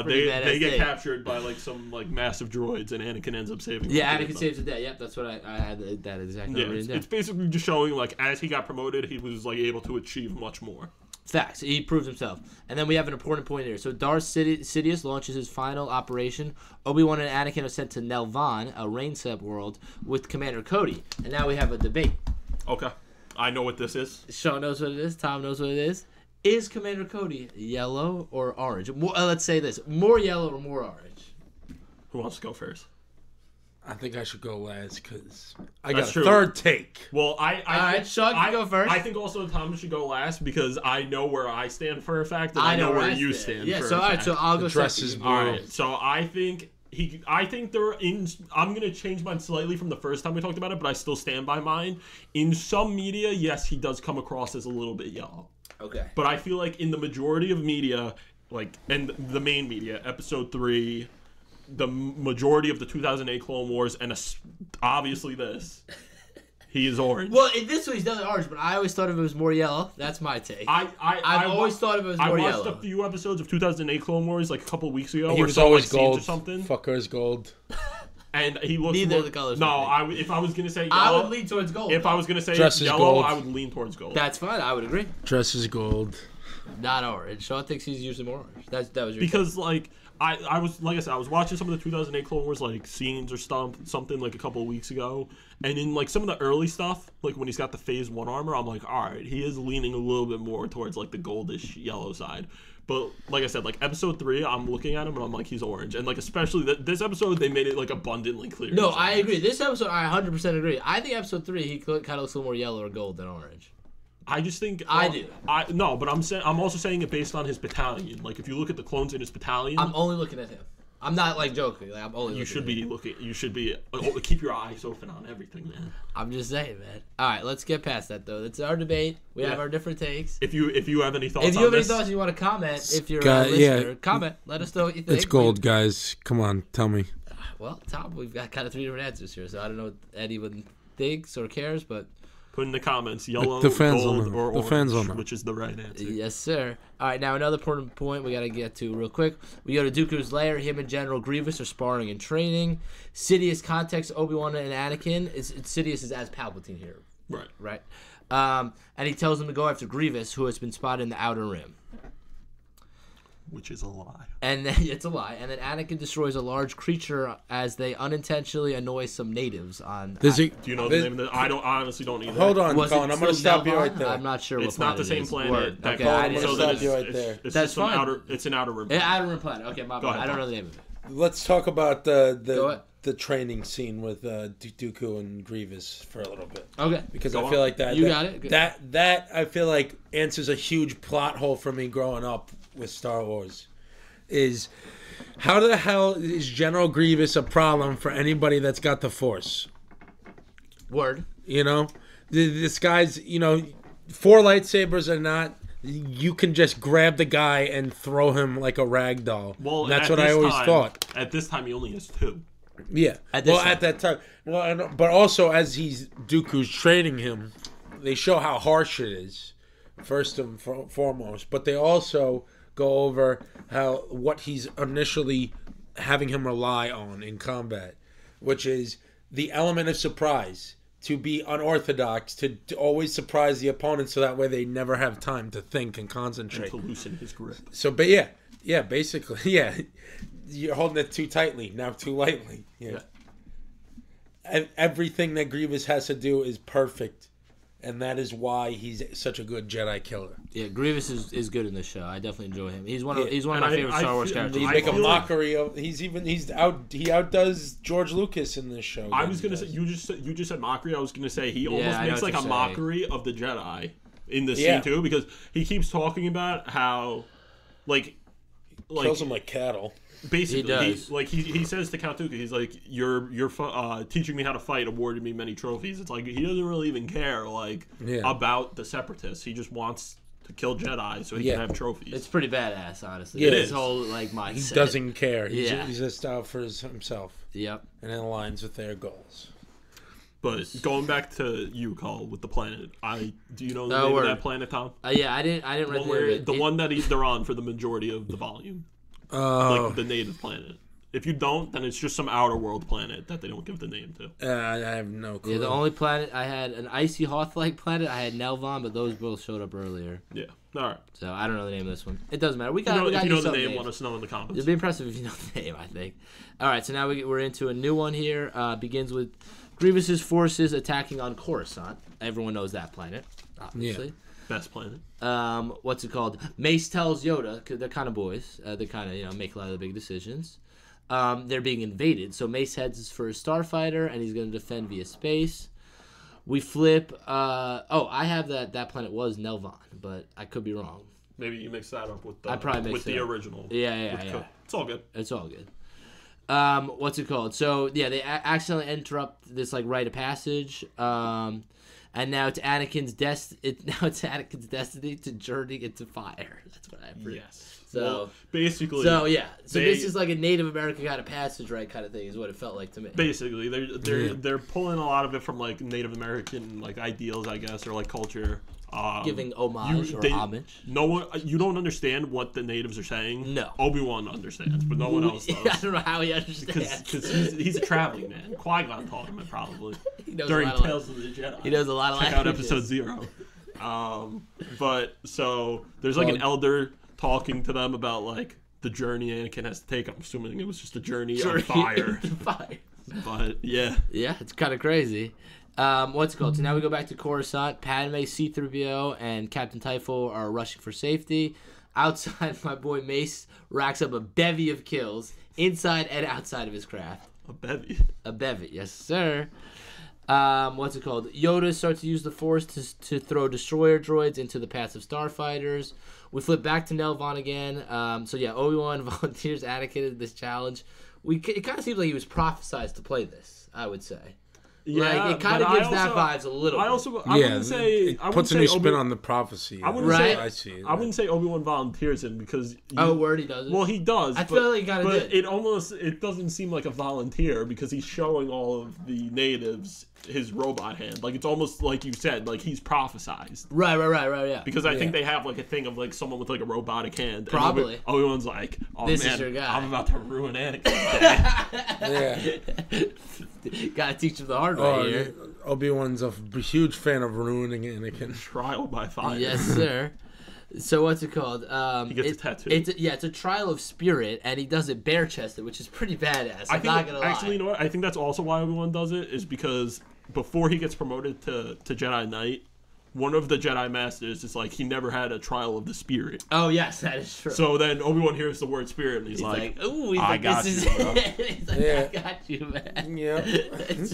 They get captured by like some like massive droids, and Anakin ends up saving them. Yeah, Anakin saves the day. Yep, that's what I had that exactly. Yeah, it's basically just showing like as he got promoted, he was like able to achieve much more. Facts. He proves himself. And then we have an important point here. So Darth Sidious launches his final operation. Obi-Wan and Anakin are sent to Nelvan, a rain-swept world, with Commander Cody. And now we have a debate. Okay. I know what this is. Sean knows what it is. Tom knows what it is. Is Commander Cody yellow or orange? Let's say this. More yellow or more orange? Who wants to go first? I think I should go last because I That's got a true. third take. Well, All right, Sean, you go first. I think also Tom should go last because I know where I stand for a fact, and I know where you stand. Yeah, for so a all right, fact. so I'll go dress second. is blue. All right, so I think they're in. I'm gonna change mine slightly from the first time we talked about it, but I still stand by mine. In some media, yes, he does come across as a little bit yellow. Okay. But I feel like in the majority of media, and the main media, Episode 3, the majority of the 2008 Clone Wars, and obviously this, he is orange. Well, in this one he's definitely orange, but I always thought of it was more yellow. That's my take. I've always thought of it as more yellow. I watched a few episodes of 2008 Clone Wars like a couple weeks ago. He or was some, always scenes gold. or something. Fucker's gold. And he looks Neither more, of the colors. No, if I was gonna say I yellow, would lean towards gold. if I was gonna say Dress is yellow, gold. I would lean towards gold. That's fine. I would agree. Dress is gold. Not orange. Sean thinks he's usually more orange. That was your Because I was like I said, I was watching some of the 2008 Clone Wars like scenes or something like a couple of weeks ago, and in like some of the early stuff, like when he's got the Phase 1 armor, I'm like, all right, he is leaning a little bit more towards like the goldish yellow side. But like I said, like Episode 3, I'm looking at him and I'm like, he's orange, and like especially this episode, they made it like abundantly clear. No, I agree. This episode, I 100% agree. I think Episode 3, he kind of looks a little more yellow or gold than orange. I just think I do. No, but I'm also saying it based on his battalion. Like if you look at the clones in his battalion, I'm only looking at him. I'm not like joking. Like I'm only. you should looking be at him. looking. You should be keep your eyes open on everything, man. I'm just saying, man. All right, let's get past that though. It's our debate. We have our different takes. If you have any thoughts, If you on have any this, thoughts, you want to comment. If you're Guy- a listener, yeah. comment. Let us know what you think. It's gold, guys. Come on, tell me. Well, Tom, we've got kind of 3 different answers here, so I don't know what anyone thinks or cares, but put in the comments yellow, The fans will gold, know. or The orange, fans will know. which is the right answer. yes, sir. All right, now another important point we got to get to real quick. We go to Dooku's lair. Him and General Grievous are sparring and training. Sidious contacts Obi-Wan and Anakin. Sidious is as Palpatine here, Right. and he tells them to go after Grievous, who has been spotted in the Outer Rim. Which is a lie. And then it's a lie. And then Anakin destroys a large creature as they unintentionally annoy some natives on. Does he? Do you know the name of the? I honestly don't either. Hold on, Was Colin. it I'm going to still stop you right Nelvon? there. I'm not sure. It's what not the planet it same is. planet. Word. That Okay, Colin- I didn't so know stop that. you right there. It's That's just some fine. outer. It's an outer rim. Yeah, Outer Rim planet. Okay, my bad. ahead, I don't Tom. know the name of it. Let's talk about Go the ahead. the training scene with Dooku and Grievous for a little bit. Okay. Because Go I feel on. like that You got it. Good. that I feel like answers a huge plot hole for me growing up with Star Wars. Is how the hell is General Grievous a problem for anybody that's got the Force? Word. You know, this guy's 4 lightsabers are not. You can just grab the guy and throw him like a rag doll. Well, And that's at what I this always time- thought. At this time, he only has 2. Yeah. At this time. At that time. Well, but also as Dooku's training him, they show how harsh it is, first and foremost. But they also go over what he's initially having him rely on in combat, which is the element of surprise, to be unorthodox, to always surprise the opponent, so that way they never have time to think and concentrate. To loosen his grip. So, but yeah, basically, yeah. You're holding it too tightly, now too lightly. Yeah. And everything that Grievous has to do is perfect, and that is why he's such a good Jedi killer. Yeah, Grievous is good in this show. I definitely enjoy him. He's one of And my favorite I Star Wars feel- characters. You I make a feel like- mockery of he outdoes George Lucas in this show. I was gonna say you just said mockery. I was gonna say he almost I know makes what like a you're mockery of the Jedi in this Yeah. scene too, because he keeps talking about how kills them like cattle. basically He does. he says to Count Dooku, he's like, you're teaching me how to fight, awarded me many trophies. It's like he doesn't really even care about the Separatists. He just wants to kill Jedi so he can have trophies. It's pretty badass, honestly. Yeah, it His is. whole mindset. He doesn't care. He's Yeah. he's just out for himself, Yep. and it aligns with their goals. But going back to you, Cull, with the planet, do you know the Oh, name word. of that planet, Tom? Yeah, I didn't read the name of it. The one that they're on for the majority of the volume. Like the native planet. If you don't, then it's just some outer world planet that they don't give the name to. I have no clue. Yeah, the only planet I had, an icy Hoth-like planet, I had Nelvon, but those both showed up earlier. Yeah. All right. So I don't know the name of this one. It doesn't matter. We got. If you know the some name, names. let us know in the comments. It'd be impressive if you know the name, I think. All right, so now we're into a new one here. Begins with Grievous's forces attacking on Coruscant. Everyone knows that planet, obviously. Yeah. Best planet. What's it called? Mace tells Yoda, because they're kind of boys. They kind of make a lot of the big decisions. They're being invaded, so Mace heads for a starfighter, and he's going to defend via space. We flip. I have that planet was Nelvon, but I could be wrong. Maybe you mix that up with the, I probably mixed with it the up. original. Yeah. It's all good. It's all good. What's it called? So yeah, they accidentally interrupt this rite of passage. And now it's Anakin's destiny to journey into fire. That's what I've heard. Yes. So well, basically. So yeah. So this is like a Native American kind of passage rite kind of thing, is what it felt like to me. Basically, they're pulling a lot of it from Native American ideals, I guess, or culture. Giving homage or homage. No one, you don't understand what the natives are saying. No. Obi-Wan understands, but no one else does. I don't know how he understands. Because he's a traveling man. Qui-Gon taught him it probably. He knows during a lot Tales of the Jedi. He knows a lot of Check languages. out episode 0. But so there's an elder talking to them about the journey Anakin has to take. I'm assuming it was just a journey on fire. But yeah. Yeah, it's kind of crazy. What's it called? So now we go back to Coruscant. Padme, C-3PO, and Captain Typho are rushing for safety. Outside, my boy Mace racks up a bevy of kills inside and outside of his craft. A bevy. A bevy, yes, sir. What's it called? Yoda starts to use the Force to throw destroyer droids into the paths of starfighters. We flip back to Nelvon again. So yeah, Obi-Wan volunteers Anakin in this challenge. It kind of seems like he was prophesized to play this, I would say. Yeah, it kind of gives that vibes a little. I wouldn't say it puts a new spin on the prophecy. I wouldn't say I see. I wouldn't say Obi-Wan volunteers him because he doesn't. Well, he does. I feel like he kind of did. It doesn't seem like a volunteer because he's showing all of the natives his robot hand. It's almost like you said, he's prophesized. Right, yeah. Because I think they have a thing of someone with a robotic hand. Probably. And Obi-Wan's like, oh this man, is your guy. I'm about to ruin Anakin. Yeah. Gotta teach him the hard way here. Obi-Wan's a huge fan of ruining Anakin. Trial by fire. Yes, sir. So what's it called? He gets a tattoo. It's a trial of spirit, and he does it bare-chested, which is pretty badass. I'm not gonna lie. Actually, you know what? I think that's also why Obi-Wan does it, is because before he gets promoted to Jedi Knight, one of the Jedi Masters is he never had a trial of the spirit. Oh, yes, that is true. So then Obi-Wan hears the word spirit, and he's like, ooh, I got you, bro. He's like, I got you, man. Yeah.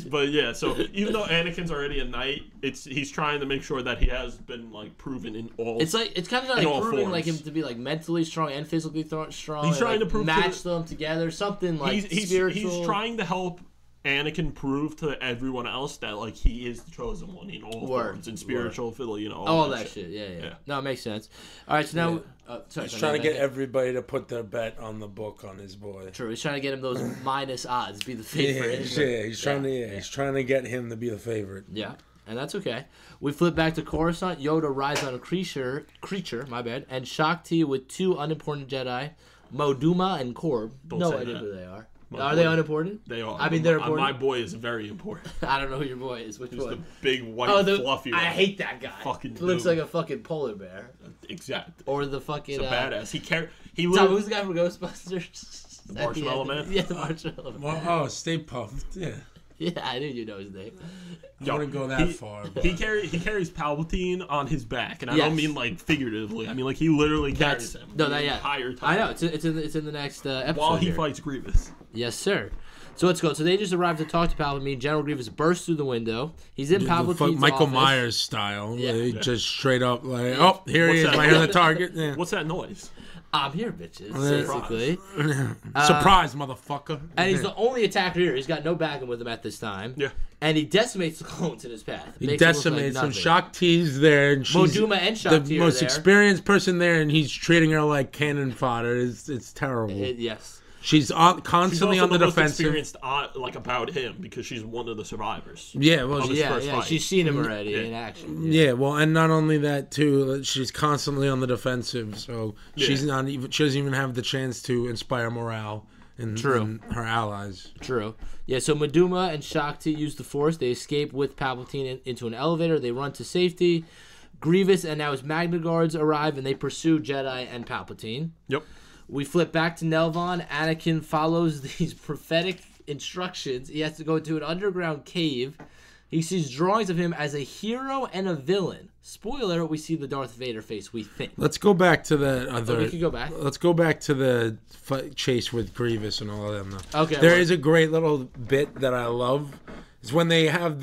But yeah, so even though Anakin's already a knight, he's trying to make sure that he has been proven in all. It's kind of proving forms. him to be mentally strong and physically strong. He's trying to prove match them together, something he's spiritual. He's trying to help Anakin prove to everyone else that he is the chosen one in all forms, in spiritual, all that shit. Yeah. No, it makes sense. All right, so now he's trying to get everybody to put their bet on the book on his boy. True, he's trying to get him those minus odds, be the favorite. He's trying to get him to be the favorite. Yeah. And that's okay. We flip back to Coruscant. Yoda rides on a creature, my bad, and Shakti with 2 unimportant Jedi, Moduma and Korb. No idea who they are. Are they unimportant? They are. I mean, they're important. My boy is very important. I don't know who your boy is. Which He's one? the big white fluffy one. I hate that guy. Fucking looks like a fucking polar bear. Exactly. Or the fucking. He's a badass. Who's the guy from Ghostbusters? The Marshmallow Man. Yeah, the Marshmallow Man. Well, Stay Puffed. Yeah. Yeah, I knew you know his name. I wouldn't go that far. But. He carries Palpatine on his back, and I don't mean figuratively. I mean he literally carries him. No, not yet. Entire time. I know it's in the next episode. While he fights Grievous. Yes, sir. So let's go. So they just arrived to talk to Palpatine. General Grievous bursts through the window. He's in Palpatine's Michael office. Myers style. Yeah. Just straight up here he is, right here on the target. Yeah. What's that noise? I'm here, bitches, basically. Surprise, motherfucker. And he's the only attacker here. He's got no backing with him at this time. Yeah. And he decimates the clones in his path. He decimates them. Shakti's there. And she's Moduma and Shakti the most experienced person there, and he's treating her like cannon fodder. It's terrible. Yes. She's constantly on the defensive. She's experienced about him because she's one of the survivors. Yeah, well, she's seen him already in action. Yeah, well, and not only that too, she's constantly on the defensive, so she doesn't even have the chance to inspire morale in her allies. True. Yeah, so Moduma and Shakti use the Force. They escape with Palpatine into an elevator. They run to safety. Grievous and now his Magna Guards arrive, and they pursue Jedi and Palpatine. Yep. We flip back to Nelvon. Anakin follows these prophetic instructions. He has to go into an underground cave. He sees drawings of him as a hero and a villain. Spoiler, we see the Darth Vader face, we think. Let's go back to the other... we could go back. Let's go back to the chase with Grievous and all of them, though. Okay. There is a great little bit that I love. It's when they have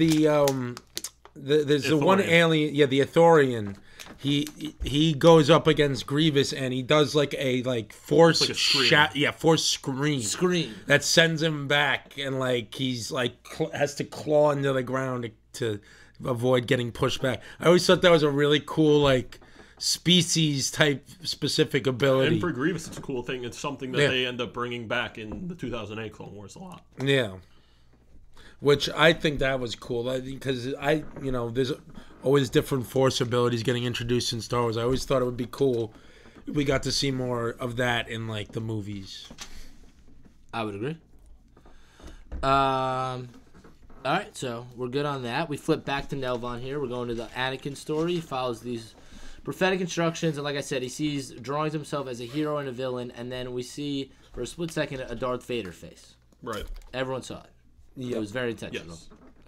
there's the one alien... Yeah, the Ithorian. He goes up against Grievous and he does like a force force scream that sends him back, and like he's like has to claw into the ground to avoid getting pushed back. I always thought that was a really cool like species type specific ability. And for Grievous, it's a cool thing. It's something that they end up bringing back in the 2008 Clone Wars a lot. Yeah. Which I think that was cool because there's always different force abilities getting introduced in Star Wars. I always thought it would be cool if we got to see more of that in like the movies. I would agree. All right, so we're good on that. We flip back to Nelvon here. We're going to the Anakin story. He follows these prophetic instructions, and like I said, he sees drawings of himself as a hero and a villain, and then we see for a split second a Darth Vader face. Right. Everyone saw it. Yep. It was very intentional.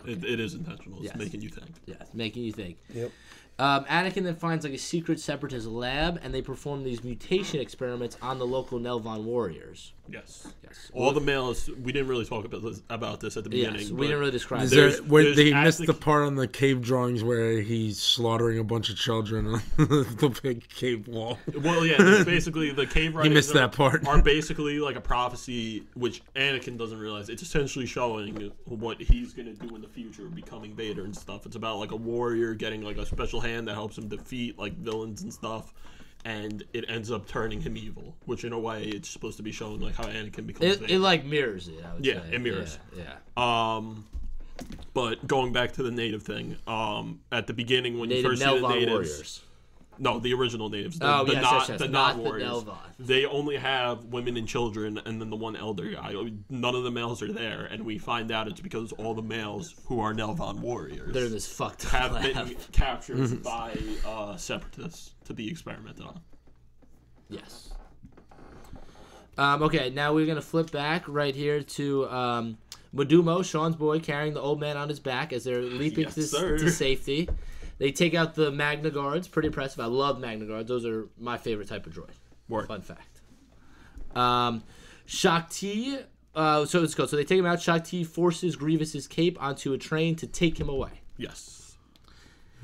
Yes. It is intentional. It's making you think. Yeah, it's making you think. Yep. Anakin then finds like a secret separatist lab, and they perform these mutation experiments on the local Nelvon warriors. Yes. All the males. We didn't really talk about this at the beginning. Yes, we didn't really describe it. They missed the part on the cave drawings where he's slaughtering a bunch of children on the big cave wall. Well, yeah, basically the cave writings he missed that part. Are basically like a prophecy, which Anakin doesn't realize. It's essentially showing what he's going to do in the future, becoming Vader and stuff. It's about like a warrior getting like a special hand that helps him defeat like villains and stuff. And it ends up turning him evil, which in a way it's supposed to be showing like how Anakin becomes Vader. It like mirrors it, I would say. Yeah, it mirrors. Yeah. But going back to the native thing, at the beginning when you first see the natives, warriors. No, the original natives, the not warriors. The Nelvon. They only have women and children, and then the one elder guy. None of the males are there, and we find out it's because all the males who are Nelvon warriors they're this fucked up have lab. been captured by separatists to be experimented on. Yes. Okay, now we're gonna flip back right here to Madumo, Sean's boy, carrying the old man on his back as they're leaping to safety. They take out the Magna Guards. Pretty impressive. I love Magna Guards. Those are my favorite type of droid. Word. Fun fact. Shakti. So let's go. So they take him out. Shakti forces Grievous's cape onto a train to take him away. Yes.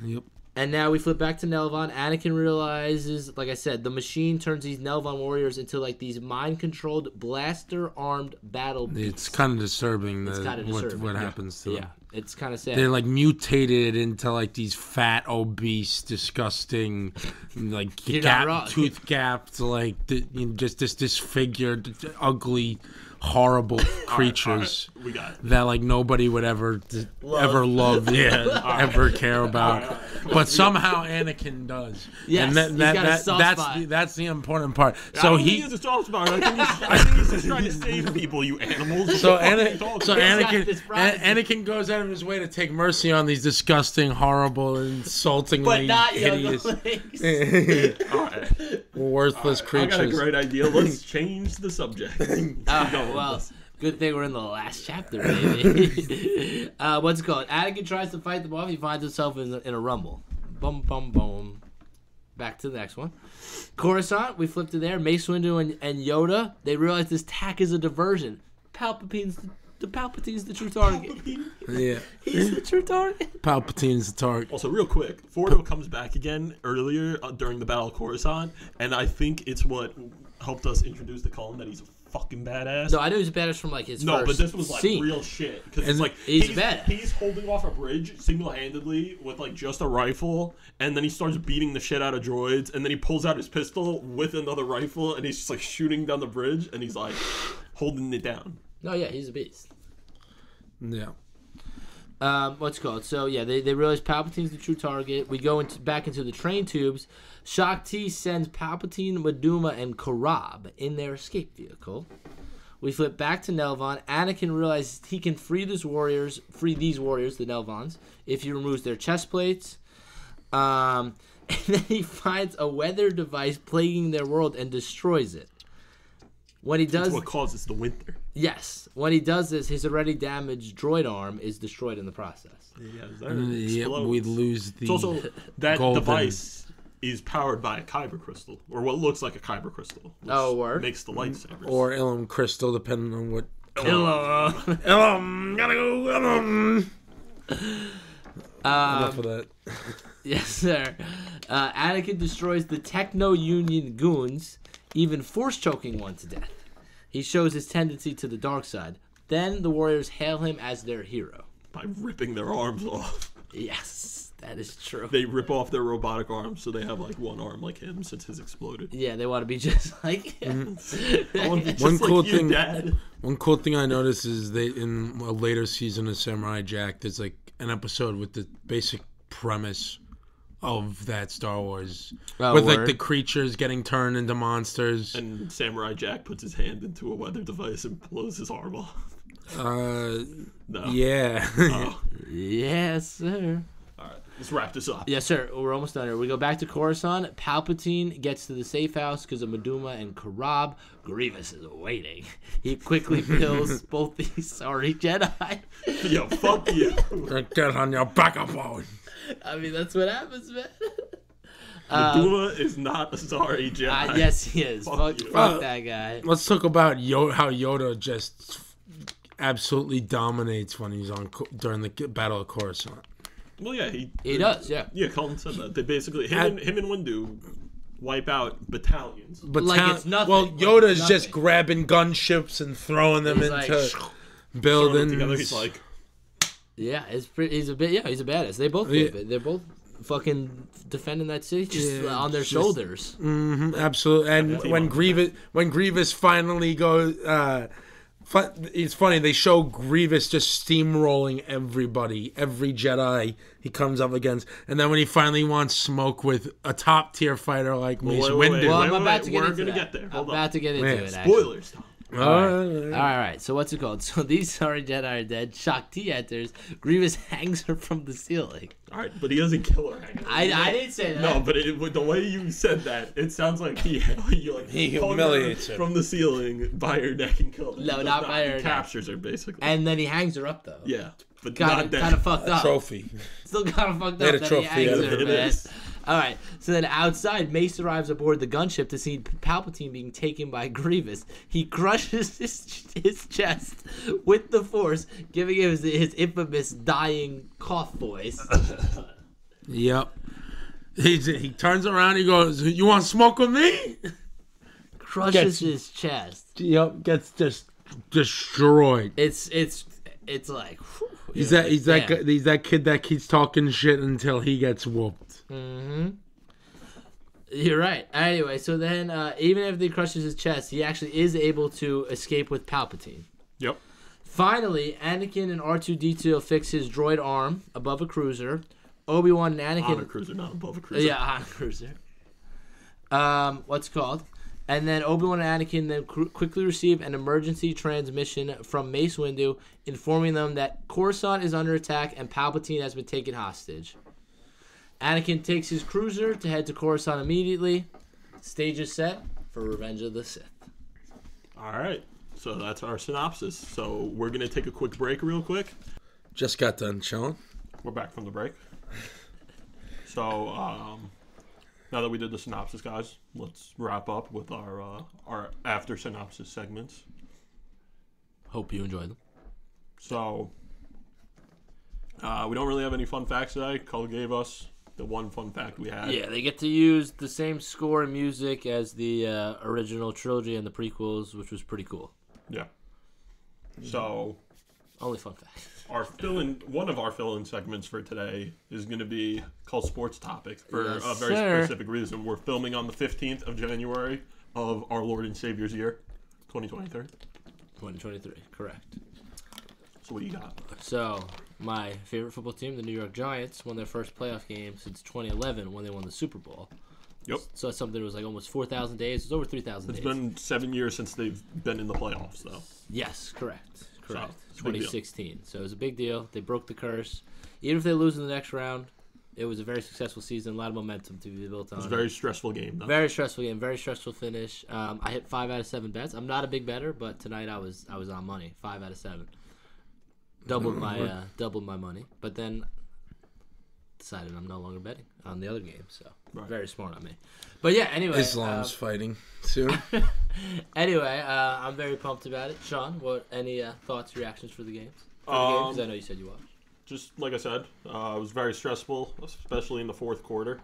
Yep. And now we flip back to Nelvon. Anakin realizes, like I said, the machine turns these Nelvon warriors into like these mind-controlled, blaster-armed battle beasts. It's kind of disturbing. What yeah. happens to them. Yeah, it's kind of sad. They're like mutated into like these fat, obese, disgusting, like tooth gapped, like just this disfigured, ugly, horrible creatures all right. We got it. that like nobody would ever love, ever care about. But somehow Anakin does. Yes, and that's the important part. So I think he's a soft spot. I think he's just trying to save people, you animals. So Anakin goes out of his way to take mercy on these disgusting, horrible, insultingly hideous, worthless creatures. I got a great idea. Let's change the subject. Well, good thing we're in the last chapter, baby. What's it called? Anakin tries to fight them off. He finds himself in a rumble. Boom, boom, boom. Back to the next one. Coruscant, we flipped to there. Mace Windu and Yoda, they realize this tack is a diversion. Palpatine's the true target. Yeah. He's the true target. Palpatine's the target. Also, real quick, Fordo comes back again earlier during the Battle of Coruscant, and I think it's what helped us introduce the Cull that he's a fucking badass. No, I knew he was badass from like his first but this was like scene. Real shit. Because it's like he's badass. He's holding off a bridge single-handedly with like just a rifle, and then he starts beating the shit out of droids, and then he pulls out his pistol with another rifle, and he's just like shooting down the bridge, and he's like holding it down. No, yeah, he's a beast. Yeah. What's it called? So yeah, they realize Palpatine's the true target. We go back into the train tubes. Shakti sends Palpatine, Maduma, and Karab in their escape vehicle. We flip back to Nelvon. Anakin realizes he can free these warriors, the Nelvons, if he removes their chest plates. then he finds a weather device plaguing their world and destroys it. When he does, That's what causes the winter. yes, when he does this, his already damaged droid arm is destroyed in the process. Yeah, we lose the. It's also that golden- device is powered by a kyber crystal, or what looks like a kyber crystal. Which word? makes the lightsabers. Or Ilum Crystal, depending on what. Ilum. Gotta go, Enough of that. Yes, sir. Anakin destroys the Techno-Union goons, even force-choking one to death. He shows his tendency to the dark side. Then the warriors hail him as their hero. By ripping their arms off. Yes, that is true. They rip off their robotic arms so they have like one arm like him since his exploded. Yeah, they want to be just like him. I want to be just One like cool you, thing. Dad. One cool thing I noticed is they in a later season of Samurai Jack, there's like an episode with the basic premise of that Star Wars, with like the creatures getting turned into monsters. And Samurai Jack puts his hand into a weather device and blows his arm off. No. Yeah. Oh. Yes, sir. All right, let's wrap this up. Yes, sir. We're almost done here. We go back to Coruscant. Palpatine gets to the safe house because of Meduma and Karab. Grievous is waiting. He quickly kills both these sorry Jedi. Yo, fuck you. Get on your backbone. I mean, that's what happens, man. Meduma is not a sorry Jedi. Yes, he is. Fuck you. Fuck that guy. Let's talk about how Yoda just absolutely dominates when he's on during the Battle of Coruscant. Well, yeah, He does, yeah. Yeah, Colin said that. They basically him and Windu wipe out battalions. But Like it's nothing. Well, Like Yoda's it's just nothing. grabbing gunships and throwing them He's into like, Throwing buildings. them together, he's like, Yeah, he's a badass. They both Yeah. they're both fucking defending that city just on their just- shoulders. Absolutely. And when Grievous finally goes, it's funny. They show Grievous just steamrolling everybody, every Jedi he comes up against, and then when he finally wants smoke with a top tier fighter like Mace Windu. Well, I'm about to get We're into gonna that. get there. I'm Hold on. about to get into Man, it. Actually. Spoilers, Tom. All right. So what's it called? So these sorry Jedi are dead. Shakti enters. Grievous hangs her from the ceiling. All right, but he doesn't kill her. I didn't say that. No, but with the way you said that, it sounds like he humiliates her from the ceiling by her neck and killed her. No, He does not by her He neck. captures her basically. And then he hangs her up though. Yeah, but Kind not of dead. fucked up. Trophy. Still kind of fucked They had up a that trophy he hangs out of her, it. man. It is. All right. So then outside, Mace arrives aboard the gunship to see Palpatine being taken by Grievous. He crushes his chest with the Force, giving him his infamous dying cough voice. Yep. He turns around. He goes, "You want to smoke with me?" Crushes his chest. Yep. Gets just destroyed. It's like whew, He's you're that like, damn. he's that kid that keeps talking shit until he gets whooped. You're right. Anyway, so then even if he crushes his chest, he actually is able to escape with Palpatine. Yep. Finally, Anakin and R2-D2 fix his droid arm above a cruiser. Obi-Wan and Anakin... On a cruiser, not above a cruiser. Yeah, on a cruiser. What's it called? And then Obi-Wan and Anakin then quickly receive an emergency transmission from Mace Windu informing them that Coruscant is under attack and Palpatine has been taken hostage. Anakin takes his cruiser to head to Coruscant immediately. Stage is set for Revenge of the Sith. All right. So that's our synopsis. So we're going to take a quick break real quick. Just got done chilling. We're back from the break. So now that we did the synopsis, guys, let's wrap up with our after synopsis segments. Hope you enjoyed them. So we don't really have any fun facts today. Cull gave us the one fun fact we had. Yeah, they get to use the same score and music as the original trilogy and the prequels, which was pretty cool. Yeah. So Only fun fact. one of our fill-in segments for today is going to be called Sports Topic for Yes, a very sir. specific reason. We're filming on the 15th of January of our Lord and Savior's year, 2023. 2023, correct. So what do you got? So, my favorite football team, the New York Giants, won their first playoff game since 2011 when they won the Super Bowl. Yep. So that's something that was like almost 4,000 days. It was over 3,000 days. It's been 7 years since they've been in the playoffs, though. Yes, correct. it's a big deal. 2016. So it was a big deal. They broke the curse. Even if they lose in the next round, It was a very successful season. A lot of momentum to be built on. It was a very stressful game, though. Very stressful game. Very stressful finish. I hit 5 out of 7 bets. I'm not a big bettor, but tonight I was on money. 5 out of 7. Doubled my money. But then decided I'm no longer betting on the other game. So very smart on me. But yeah, anyway. Islam's fighting soon. Anyway, I'm very pumped about it. Sean, any thoughts, reactions for the games? Because I know you said you watched. Just like I said, it was very stressful, especially in the fourth quarter.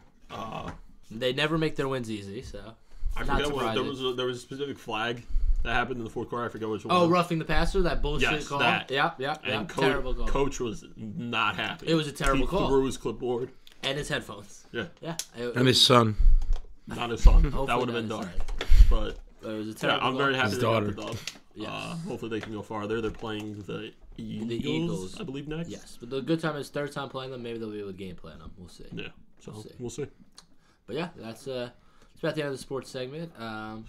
They never make their wins easy, so I forget what there was a specific flag that happened in the fourth quarter. I forget which one. Oh, roughing the passer, that bullshit call. That. Yep. And Terrible call. Coach was not happy. It was a terrible call. He threw his clipboard and his headphones. Yeah. And his son. Not his son. That would have been dark. But it was a terrible I'm very happy his they got the daughter. dub. Yes. Hopefully they can go farther. They're playing the Eagles, I believe, next. Yes, but the good time is third time playing them. Maybe they'll be able to game plan them. We'll see. Yeah, we'll see. But yeah, that's about the end of the sports segment.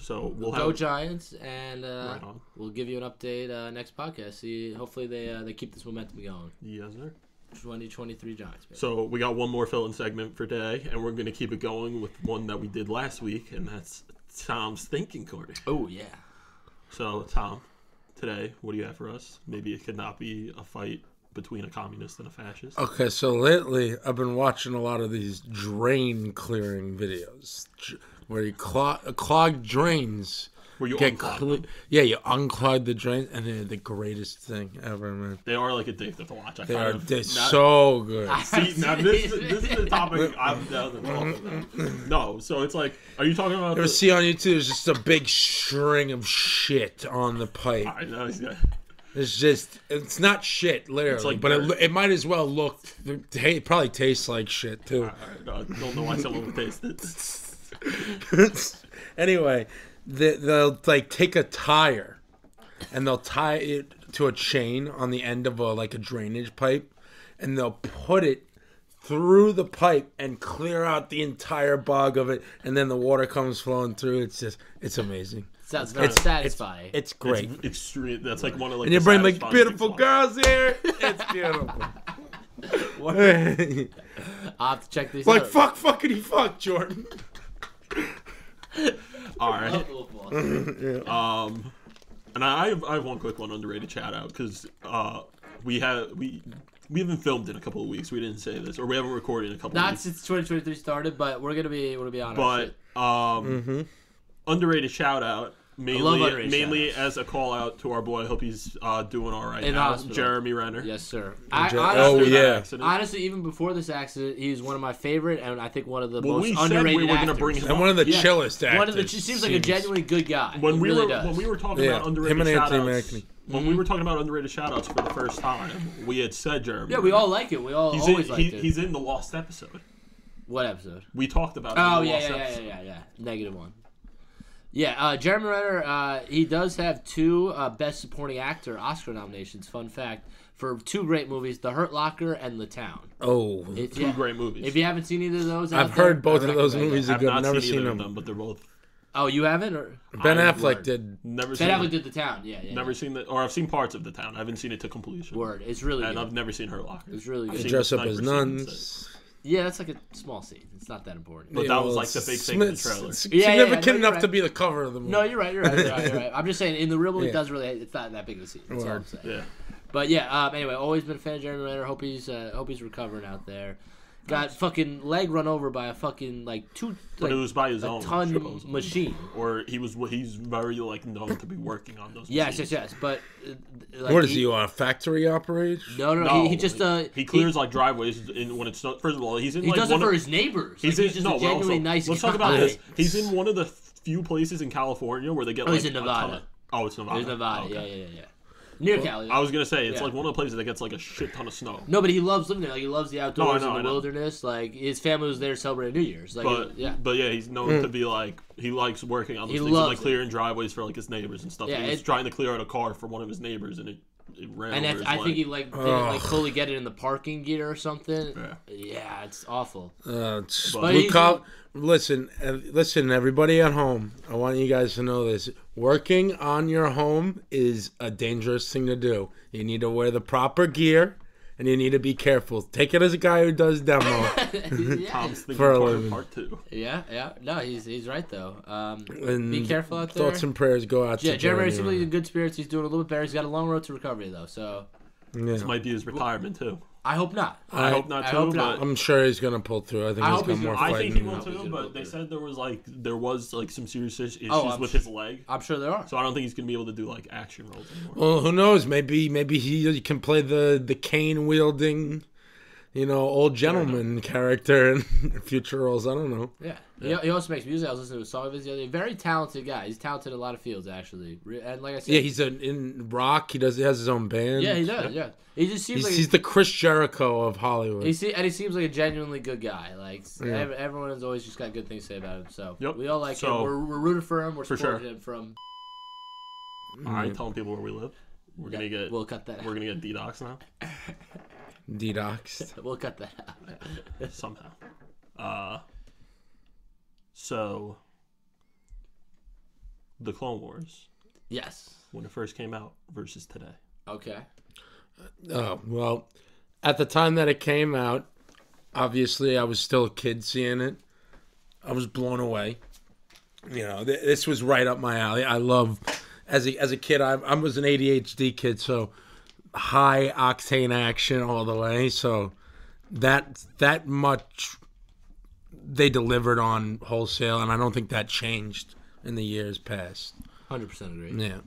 So we'll go have Giants, and right on. We'll give you an update next podcast. See, hopefully they keep this momentum going. Yes, sir. 2023 Giants. Baby. So we got one more fill-in segment for today, and we're going to keep it going with one that we did last week, and that's Tom's thinking corner. Oh yeah. So Tom, today, what do you have for us? Maybe it could not be a fight between a communist and a fascist. Okay, so lately I've been watching a lot of these drain clearing videos where you clog drains. Where you get unclog them. Yeah, you unclog the drains, and they're the greatest thing ever, man. They are like addictive to watch. They're so good. See, now this is the topic I'm down to talk about. No, so it's like, are you talking about? You ever see on YouTube? There's just a big string of shit on the pipe. I know. It's not shit, literally, like but it might as well look. It probably tastes like shit too. I don't know why someone would taste it. Anyway, they'll like take a tire, and they'll tie it to a chain on the end of a drainage pipe, and they'll put it through the pipe and clear out the entire bog of it, and then the water comes flowing through. It's amazing. Sounds very satisfying. It's great. It's extreme. That's like one of like. And you bring beautiful girls here. It's beautiful. I'll have to check these out. Fuckity fuck, Jordan. All right. And I have one quick one underrated shout out because we haven't filmed in a couple of weeks. We didn't say this, or we haven't recorded in a couple of weeks. Not since 2023 started, but we're gonna be on. But underrated shout out. Mainly shout-outs. as a call out to our boy. I hope he's doing all right in now. hospital. Jeremy Renner. Yes, sir. Honestly, even before this accident, he's one of my favorite, and I think one of the most we underrated we were actors. Gonna bring him and one of the chillest actors. One of the seems like a genuinely good guy. When we does. were talking about underrated him and shout-outs, Anthony when we were talking about underrated shout-outs for the first time, we had said Jeremy. Yeah, we all like it. We all always like it. He's in the Lost episode. What episode? We talked about it. Oh, in the Lost episode. yeah. -1. Yeah, Jeremy Renner, he does have 2 Best Supporting Actor Oscar nominations, fun fact, for 2 great movies, The Hurt Locker and The Town. Oh. Two great movies. If you haven't seen either of those I've heard both of those movies are good. I've never seen them. but they're both. Oh, you haven't? Or? Ben Affleck did. Never Ben seen Affleck it. did The Town, yeah. Never seen that, or I've seen parts of The Town. I haven't seen it to completion. Word, it's really good. And I've never seen Hurt Locker. It's really good. They dress up as nuns. Yeah, that's like a small scene. It's not that important. But that was like the big thing in the trailer. Significant enough to be the cover of the movie. No, you're right. You're right. I'm just saying, in the real movie, it's not that big of a scene. That's all I'm saying. Yeah. But yeah, anyway, always been a fan of Jeremy Renner. Hope he's recovering out there. Got fucking leg run over by a fucking but it was by his own ton machine. Or he's very known to be working on those. Yes. But what is he on a factory operation? No. He just he clears driveways when it's not. First of all, he's in. He does it for his neighbors. He's just a genuinely nice guy. Let's talk about this. He's in one of the few places in California where they get. He's in Nevada. It's Nevada. It's Nevada. Okay. Yeah. Near Cali. I was gonna say it's one of the places that gets a shit ton of snow. No, but he loves living there. He loves the outdoors and the know. wilderness. His family was there celebrating New Year's. But he's known to be he likes working on those things, and, clearing driveways for his neighbors and stuff. Yeah, he's trying to clear out a car for one of his neighbors, and it ran over his leg. I think he didn't fully get it in the parking gear or something. Yeah, it's awful. Listen, everybody at home. I want you guys to know this. Working on your home is a dangerous thing to do. You need to wear the proper gear. and you need to be careful. Take it as a guy who does demo. Yeah. Tom's thinking For a part, living. part 2. Yeah. No, he's right though. And Be careful out there. Thoughts and prayers go out Yeah, to Jeremy Jeremy. seems like in good spirits. He's doing a little bit better. He's got a long road to recovery though, so Yeah. This might be his retirement too. I hope not. I hope not I too, hope but not. I'm sure he's gonna pull through. I think I he's hope got he's more gonna- I fight. think he in will him. He's too. gonna But go they through. said there was some serious issues I'm with sure. his leg. I'm sure there are. So I don't think he's gonna be able to do like action roles anymore. Well, who knows? Maybe he can play the cane wielding, old gentleman character in future roles. I don't know. Yeah. He also makes music. I was listening to a song of his the other day. Very talented guy. He's talented in a lot of fields, actually. And like I said, Yeah, he's in rock. He has his own band. yeah, he does. Yeah, he just seems He's the Chris Jericho of Hollywood. he seems like a genuinely good guy. Like everyone has always just got good things to say about him. So Yep. we all like So- him. We're rooting for him. We're For supporting sure. him from. All right, telling people where we live. We're gonna get We'll cut that. we're gonna get DDoS now Dedoxed. We'll cut that out. somehow. So the Clone Wars Yes. when it first came out versus today. Okay. Oh, well, at the time that it came out, obviously I was still a kid seeing it. I was blown away. This was right up my alley. I love, as a kid, I was an ADHD kid, so high octane action all the way. So that much they delivered on wholesale, and I don't think that changed in the years past. 100% agree. Yeah.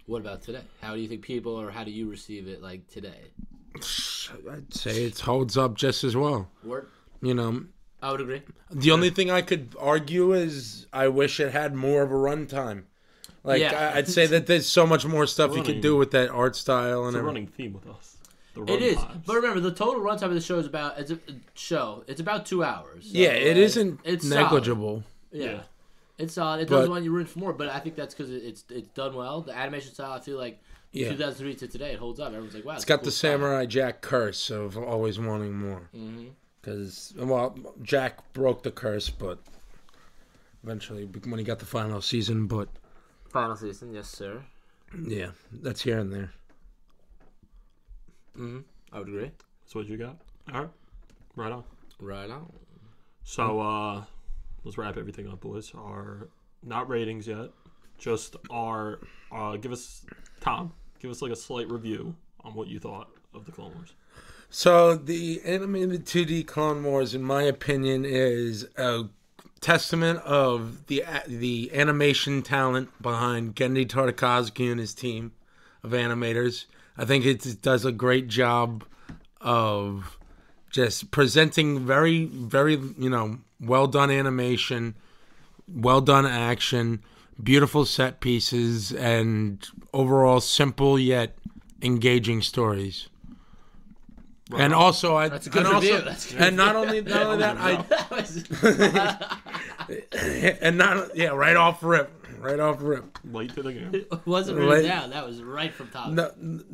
What about today? How do you think people, or how do you receive it like today? I'd say it holds up just as well. Word? I would agree. The only thing I could argue is I wish it had more of a runtime. Like, Yeah. I'd say that there's so much more stuff you could Running. do with that art style and It's a everything. running theme with us. The It run is, times. but remember the total runtime of the show is about It's about 2 hours. So, Yeah, it isn't it's negligible. Yeah. Yeah. It's solid. It But- doesn't want you root for more, but I think that's because it's done well. The animation style, I feel like, Yeah. 2003 to today, it holds up. Everyone's like, wow. It's got the Samurai Jack curse of always wanting more. Because, Jack broke the curse, but eventually when he got the final season, but Final season, yes, sir. yeah, that's here and there. I would agree. That's what you got. All right, right on. Right on. So let's wrap everything up, boys. Our not ratings yet, just our give us like a slight review on what you thought of the Clone Wars. So the animated 2D Clone Wars, in my opinion, is a testament of the animation talent behind Genndy Tartakovsky and his team of animators. I think it does a great job of just presenting very, very, well done animation, well done action, beautiful set pieces, and overall simple yet engaging stories. Right. And also, That's a good review. That's a good and not only that, right off rip. Late to the game. It wasn't written down. That was right from top. No,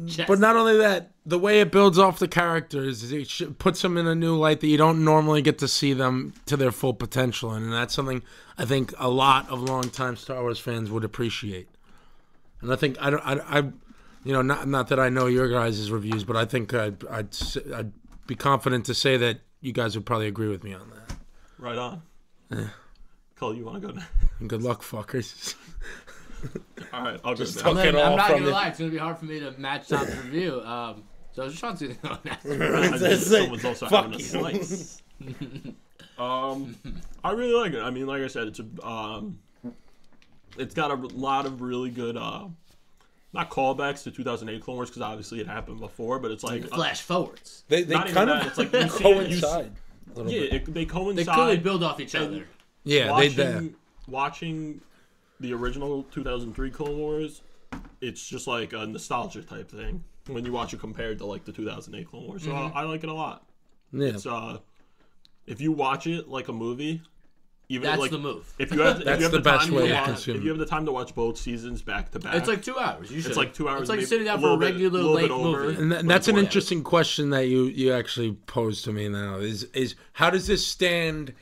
Chest. but not only that, the way it builds off the characters, it puts them in a new light that you don't normally get to see them to their full potential, and that's something I think a lot of longtime Star Wars fans would appreciate. And I think not that I know your guys' reviews, but I think I'd be confident to say that you guys would probably agree with me on that. Right on. Cull, you want to go now? And good luck, fuckers. All right, I'll go Just now. talk it I'm all not from gonna the... lie. It's gonna be hard for me to match Tom's review. So Sean's gonna go next. I think someone's also Fuck having a you. slice. I really like it. I mean, like I said, it's got a lot of really good, not callbacks to 2008 Clone Wars because obviously it happened before, but it's like Flash forwards. They not even kind that, of it's like you see- coincide. a little yeah, bit. they coincide. They clearly build off each and other. Yeah, watching the original 2003 Clone Wars, it's just like a nostalgia type thing when you watch it compared to like the 2008 Clone Wars. So I like it a lot. Yeah. It's if you watch it like a movie, even That's like the move. if you have That's if you have the best time way to to watch, consume if you have the time to watch both seasons back to back, It's like 2 hours. You should. it's like 2 hours. It's like maybe sitting down a for a little bit- regular little bit late over, movie. And but that's an it's worth it. interesting question that you actually posed to me now is how does this stand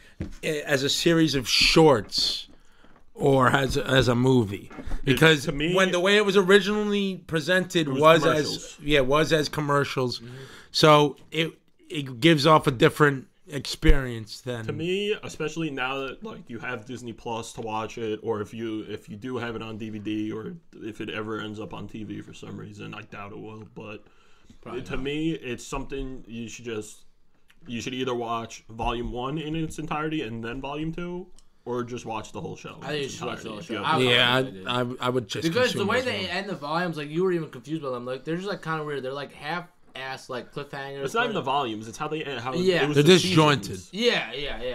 as a series of shorts or as a movie, because to me, when the way it was originally presented was was as commercials, so it gives off a different experience than. To me, especially now that like you have Disney Plus to watch it, or if you do have it on DVD, or if it ever ends up on TV for some reason, I doubt it will. But to me, it's something you should either watch Volume 1 in its entirety and then Volume 2, or just watch the whole show. I think you should watch the whole show. I would just because the way they end the volumes, like you were even confused by them. Like they're just like kind of weird. They're like half-ass like cliffhangers. It's not even the volumes. It's how they end. Yeah, it was they're the disjointed. seasons. Yeah.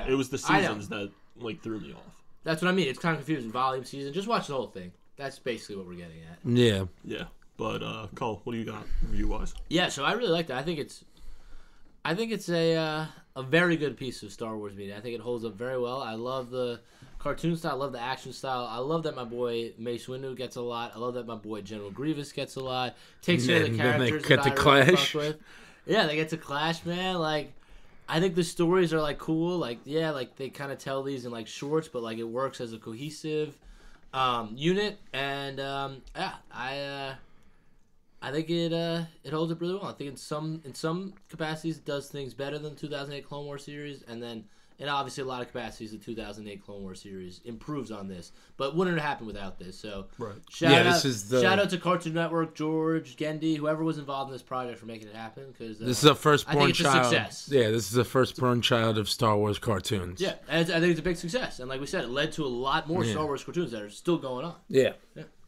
It was the seasons that like threw me off. That's what I mean. It's kind of confusing. Volume, season. Just watch the whole thing. That's basically what we're getting at. Yeah. Yeah. But Cull, what do you got review-wise? Yeah, so I really like that. I think it's a very good piece of Star Wars media. I think it holds up very well. I love the cartoon style. I love the action style. I love that my boy Mace Windu gets a lot. I love that my boy General Grievous gets a lot. Takes care of the characters they get that to I really clash. fuck with. Yeah, they get to clash, man. Like, I think the stories are like cool. Like, yeah, like they kind of tell these in like shorts, but like it works as a cohesive unit. And I think it holds up really well. I think in some capacities it does things better than the 2008 Clone Wars series, and then in obviously a lot of capacities the 2008 Clone Wars series improves on this. But wouldn't have happened without this. So Right. shout out to Cartoon Network, George, Gendy, whoever was involved in this project for making it happen. Because This is a firstborn child. A success. Yeah, this is a firstborn child of Star Wars cartoons. Yeah, and I think it's a big success. And like we said, it led to a lot more Star Wars cartoons that are still going on. Yeah.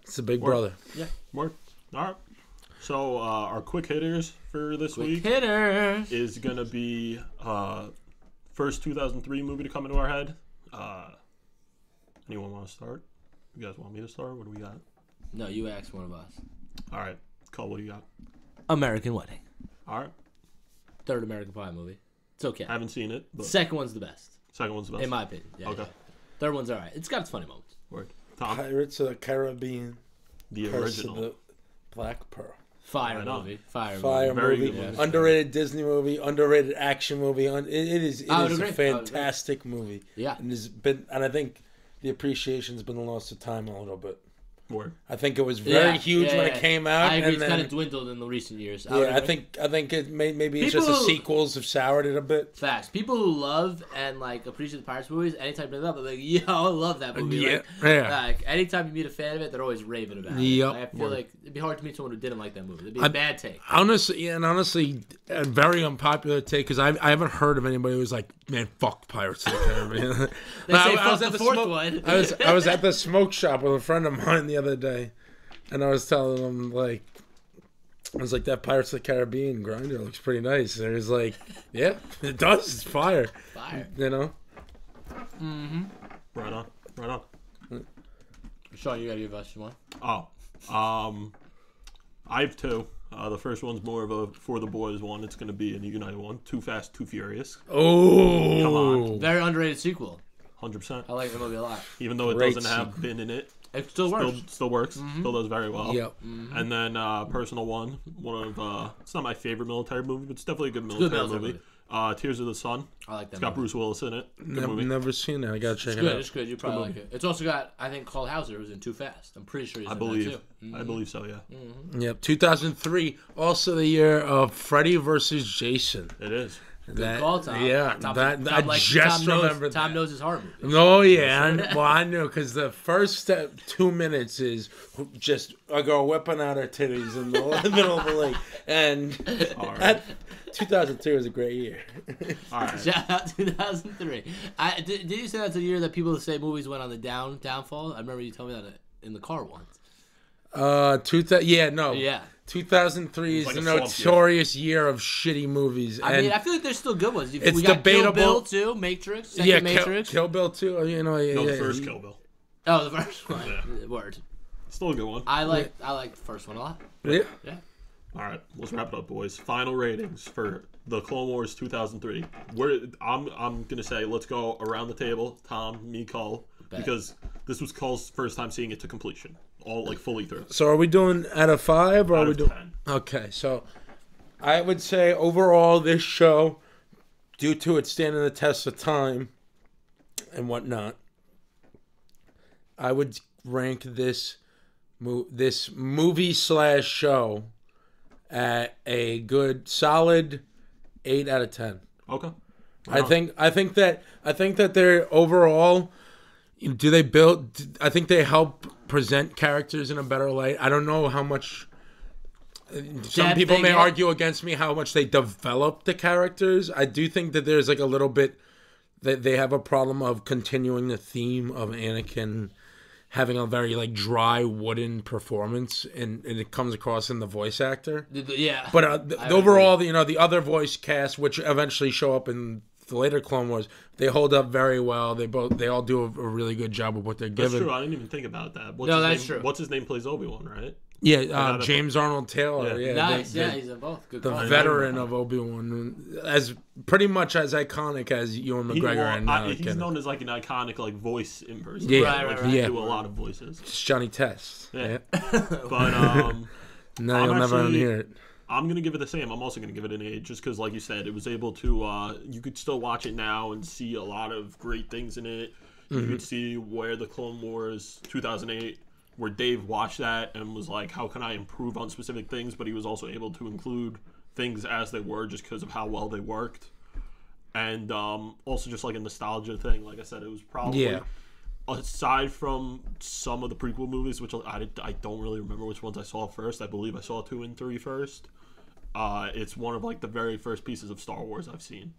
It's a big brother. Yeah. All right. So our quick hitters for this week hitters is gonna be first 2003 movie to come into our head. Anyone want to start? You guys want me to start? What do we got? No, you asked one of us. All right, Cull, what do you got? American Wedding. All right, Third American Pie movie. It's okay. I haven't seen it. But Second one's the best, second one's the best. in my opinion. Yeah, Okay. yeah. Third one's alright. It's got its funny moments. Word. Tom, Pirates of the Caribbean. the Curse original. of the Black Pearl. Fire Right on. movie. Fire Very movie. good movie. Underrated Disney movie. Underrated action movie. It is I would a agree. fantastic movie. Yeah. And I think the appreciation's been lost to time a little bit. Word. I think it was very huge when it came out. I agree. and It's then, kind of dwindled in the recent years. I think it maybe it's People just the who- sequels have soured it a bit. Facts. People who love and like appreciate the Pirates movies, anytime they bring it up, they're like, "Yo, I love that movie." Yeah, Like, yeah. like, anytime you meet a fan of it, they're always raving about it. Yep. Like, I feel like it'd be hard to meet someone who didn't like that movie. It'd be a bad take. Honestly, a very unpopular take because I haven't heard of anybody who's like, man, fuck Pirates of the Caribbean. They say fuck the fourth one. I was at the smoke shop with a friend of mine the other day, and I was telling him like, that Pirates of the Caribbean grinder looks pretty nice. And he was like, yeah, it does. It's fire. Fire. You know. Right on. Sean, you got your question one? Oh, I have two. The first one's more of a for the boys one. It's gonna be a United one. Too Fast, Too Furious. Oh, Come on. Very underrated sequel. 100%. I like the movie a lot. Even though it Great doesn't have Ben in it, It still works. still works. Still does very well. Yep. And then personal one of it's not my favorite military movie, but it's definitely a good military, movie. Tears of the Sun. I like that It's got movie. Bruce Willis in it. Good movie. Never seen it. I gotta check It's it good. out. It's good. You probably like it. It's also got, I think, Cole Hauser who's in Too Fast. I'm pretty sure he's I in believe. that too. I believe so. Yeah. Yep. 2003, also the year of Freddy versus Jason. It is. That, Call, Tom. Yeah, Tom, that Tom, I like, just Tom remembered. Tom that. knows his horror movie. Oh yeah, I knew because the first 2 minutes is just a girl whipping out her titties in the middle of the lake, and All right. that 2002 was a great year. All right. Shout out 2003. Did you say that's the year that people say movies went on the downfall? I remember you telling me that in the car once. 2003 is like the a slump notorious year of shitty movies. I mean, I feel like there's still good ones. It's we got debatable. Kill Bill too, Matrix, second Matrix. Kill Bill too. You know, No, the first Kill Bill. Oh, the first one. Yeah. Word. Still a good one. I like the first one a lot. Yeah. Yeah. All right, let's wrap it up, boys. Final ratings for the Clone Wars 2003. I'm gonna say let's go around the table. Tom, me, Cull, because this was Cull's first time seeing it to completion, all like fully through. So are we doing out of 5 or Out are we of doing? 10. Okay, so I would say overall this show, due to it standing the test of time and whatnot, I would rank this movie / show at a good solid 8 out of 10. Okay. I think that they're overall. Do they build? I think they help present characters in a better light. I don't know how much. Some people may argue against me how much they develop the characters. I do think that there's like a little bit that they have a problem of continuing the theme of Anakin having a very like dry wooden performance, and it comes across in the voice actor. Yeah, but overall, the other voice cast, which eventually show up in the later Clone Wars, they hold up very well. They all do a really good job of what they're given. That's true. I didn't even think about that. That's true. What's his name plays Obi-Wan, right? Yeah, James Arnold Taylor. Yeah, nice. He's in both. Good the veteran of Obi-Wan, as pretty much as iconic as Ewan McGregor he's known as like an iconic like voice in person. Yeah, right. He do a lot of voices. It's Johnny Test. Yeah. But no, you'll never hear it. I'm gonna give it the same. I'm also gonna give it an 8, just because, like you said, it was able to. You could still watch it now and see a lot of great things in it. You could see where the Clone Wars 2008. Where Dave watched that and was like, how can I improve on specific things? But he was also able to include things as they were just because of how well they worked. And also just like a nostalgia thing. Like I said, it was probably, aside from some of the prequel movies, which I don't really remember which ones I saw first. I believe I saw 2 and 3 first. It's one of like the very first pieces of Star Wars I've seen.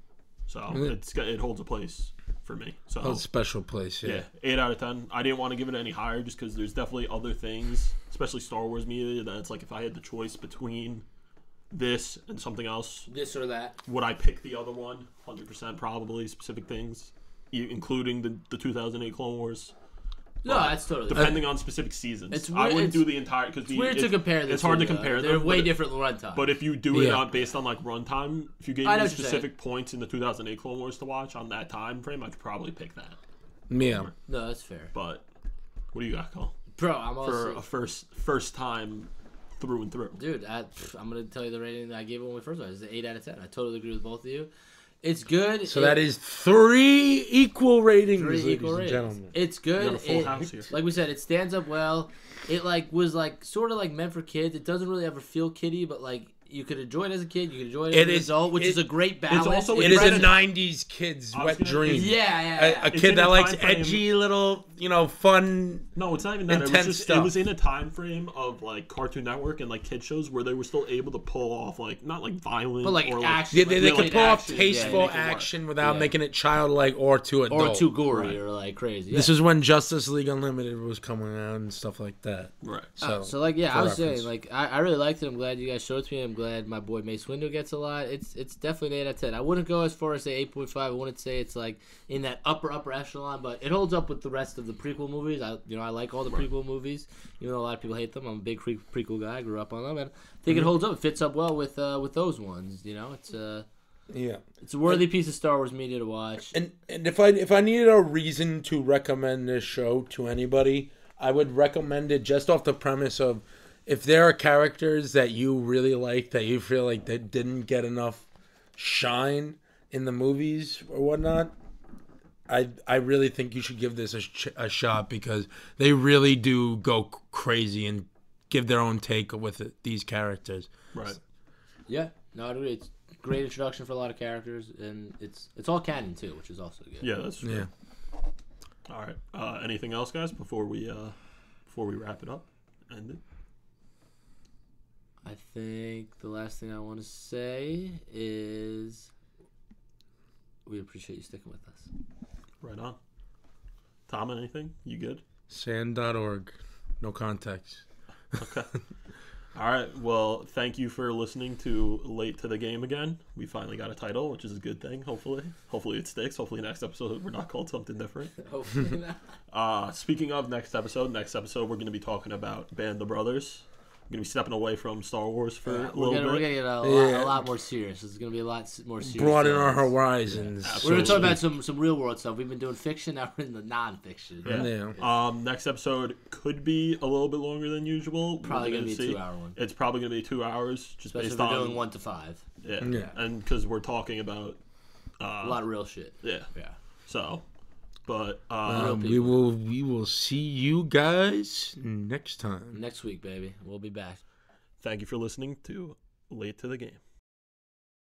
So it holds a place for me. So a special place, yeah. 8 out of 10. I didn't want to give it any higher just because there's definitely other things, especially Star Wars media, that's like if I had the choice between this and something else, this or that, would I pick the other one? 100% probably. Specific things, including the 2008 Clone Wars. No, that's totally depending on specific seasons. It's I wouldn't do the entire because it's weird to compare. It's hard to compare. They're way different runtime. But if you do it based on like runtime, if you gave me specific points in the 2008 Clone Wars to watch on that time frame, I could probably pick that. Yeah. No, that's fair. But what do you got, Cull? Bro, I'm also for a first time through and through. Dude, I'm gonna tell you the rating that I gave it when we first watched. It's an 8 out of 10. I totally agree with both of you. It's good. So that is 3 equal ratings, ladies and gentlemen. It's good. You got a full house here. Like we said, it stands up well. It was sort of like meant for kids. It doesn't really ever feel kiddie, but like you could enjoy it as a kid. You could enjoy it as an adult, which is a great balance. It is a 90s kid's wet dream. Yeah. A kid that likes edgy little, fun. No, it's not even that. It was in a time frame of like Cartoon Network and like kid shows where they were still able to pull off like not like violent, but like or action. Like, they could pull off tasteful action without making it childlike or too adult or too gory or like crazy. This is when Justice League Unlimited was coming out and stuff like that. Right. So like I was saying, like I really liked it. I'm glad you guys showed it to me. I'm glad my boy Mace Windu gets a lot. It's definitely an 8 out of 10. I wouldn't go as far as say 8.5. I wouldn't say it's like in that upper echelon, but it holds up with the rest of the prequel movies. I like all the prequel movies, even though a lot of people hate them. I'm a big prequel guy. I grew up on them, and I think it holds up. It fits up well with those ones. It's it's a worthy piece of Star Wars media to watch. And if I needed a reason to recommend this show to anybody, I would recommend it just off the premise of if there are characters that you really like that you feel like they didn't get enough shine in the movies or whatnot, I really think you should give this a shot because they really do go crazy and give their own take with these characters. Right. Yeah. No, I agree. It's a great introduction for a lot of characters, and it's all canon too, which is also good. Yeah, that's true. Yeah. All right. Anything else, guys, before we wrap it up? End it. I think the last thing I want to say is we appreciate you sticking with us. Right on. Tom, anything? You good? Sand.org. No context. Okay. All right. Well, thank you for listening to Late to the Game again. We finally got a title, which is a good thing, hopefully. Hopefully it sticks. Hopefully next episode we're not called something different. Hopefully not. Speaking of next episode we're going to be talking about Band of Brothers. We're going to be stepping away from Star Wars for a little bit. We're going to get a lot more serious. It's going to be a lot more serious. Broaden our horizons. Yeah, we're going to talk about some real world stuff. We've been doing fiction, now we're in the non-fiction. Yeah. Next episode could be a little bit longer than usual. Probably going to be a 2-hour one. It's probably going to be 2 hours. Just especially based if we're on doing 1 to 5. Yeah. And because we're talking about a lot of real shit. Yeah. Yeah. So, But we will see you guys next time. Next week, baby. We'll be back. Thank you for listening to Late to the Game.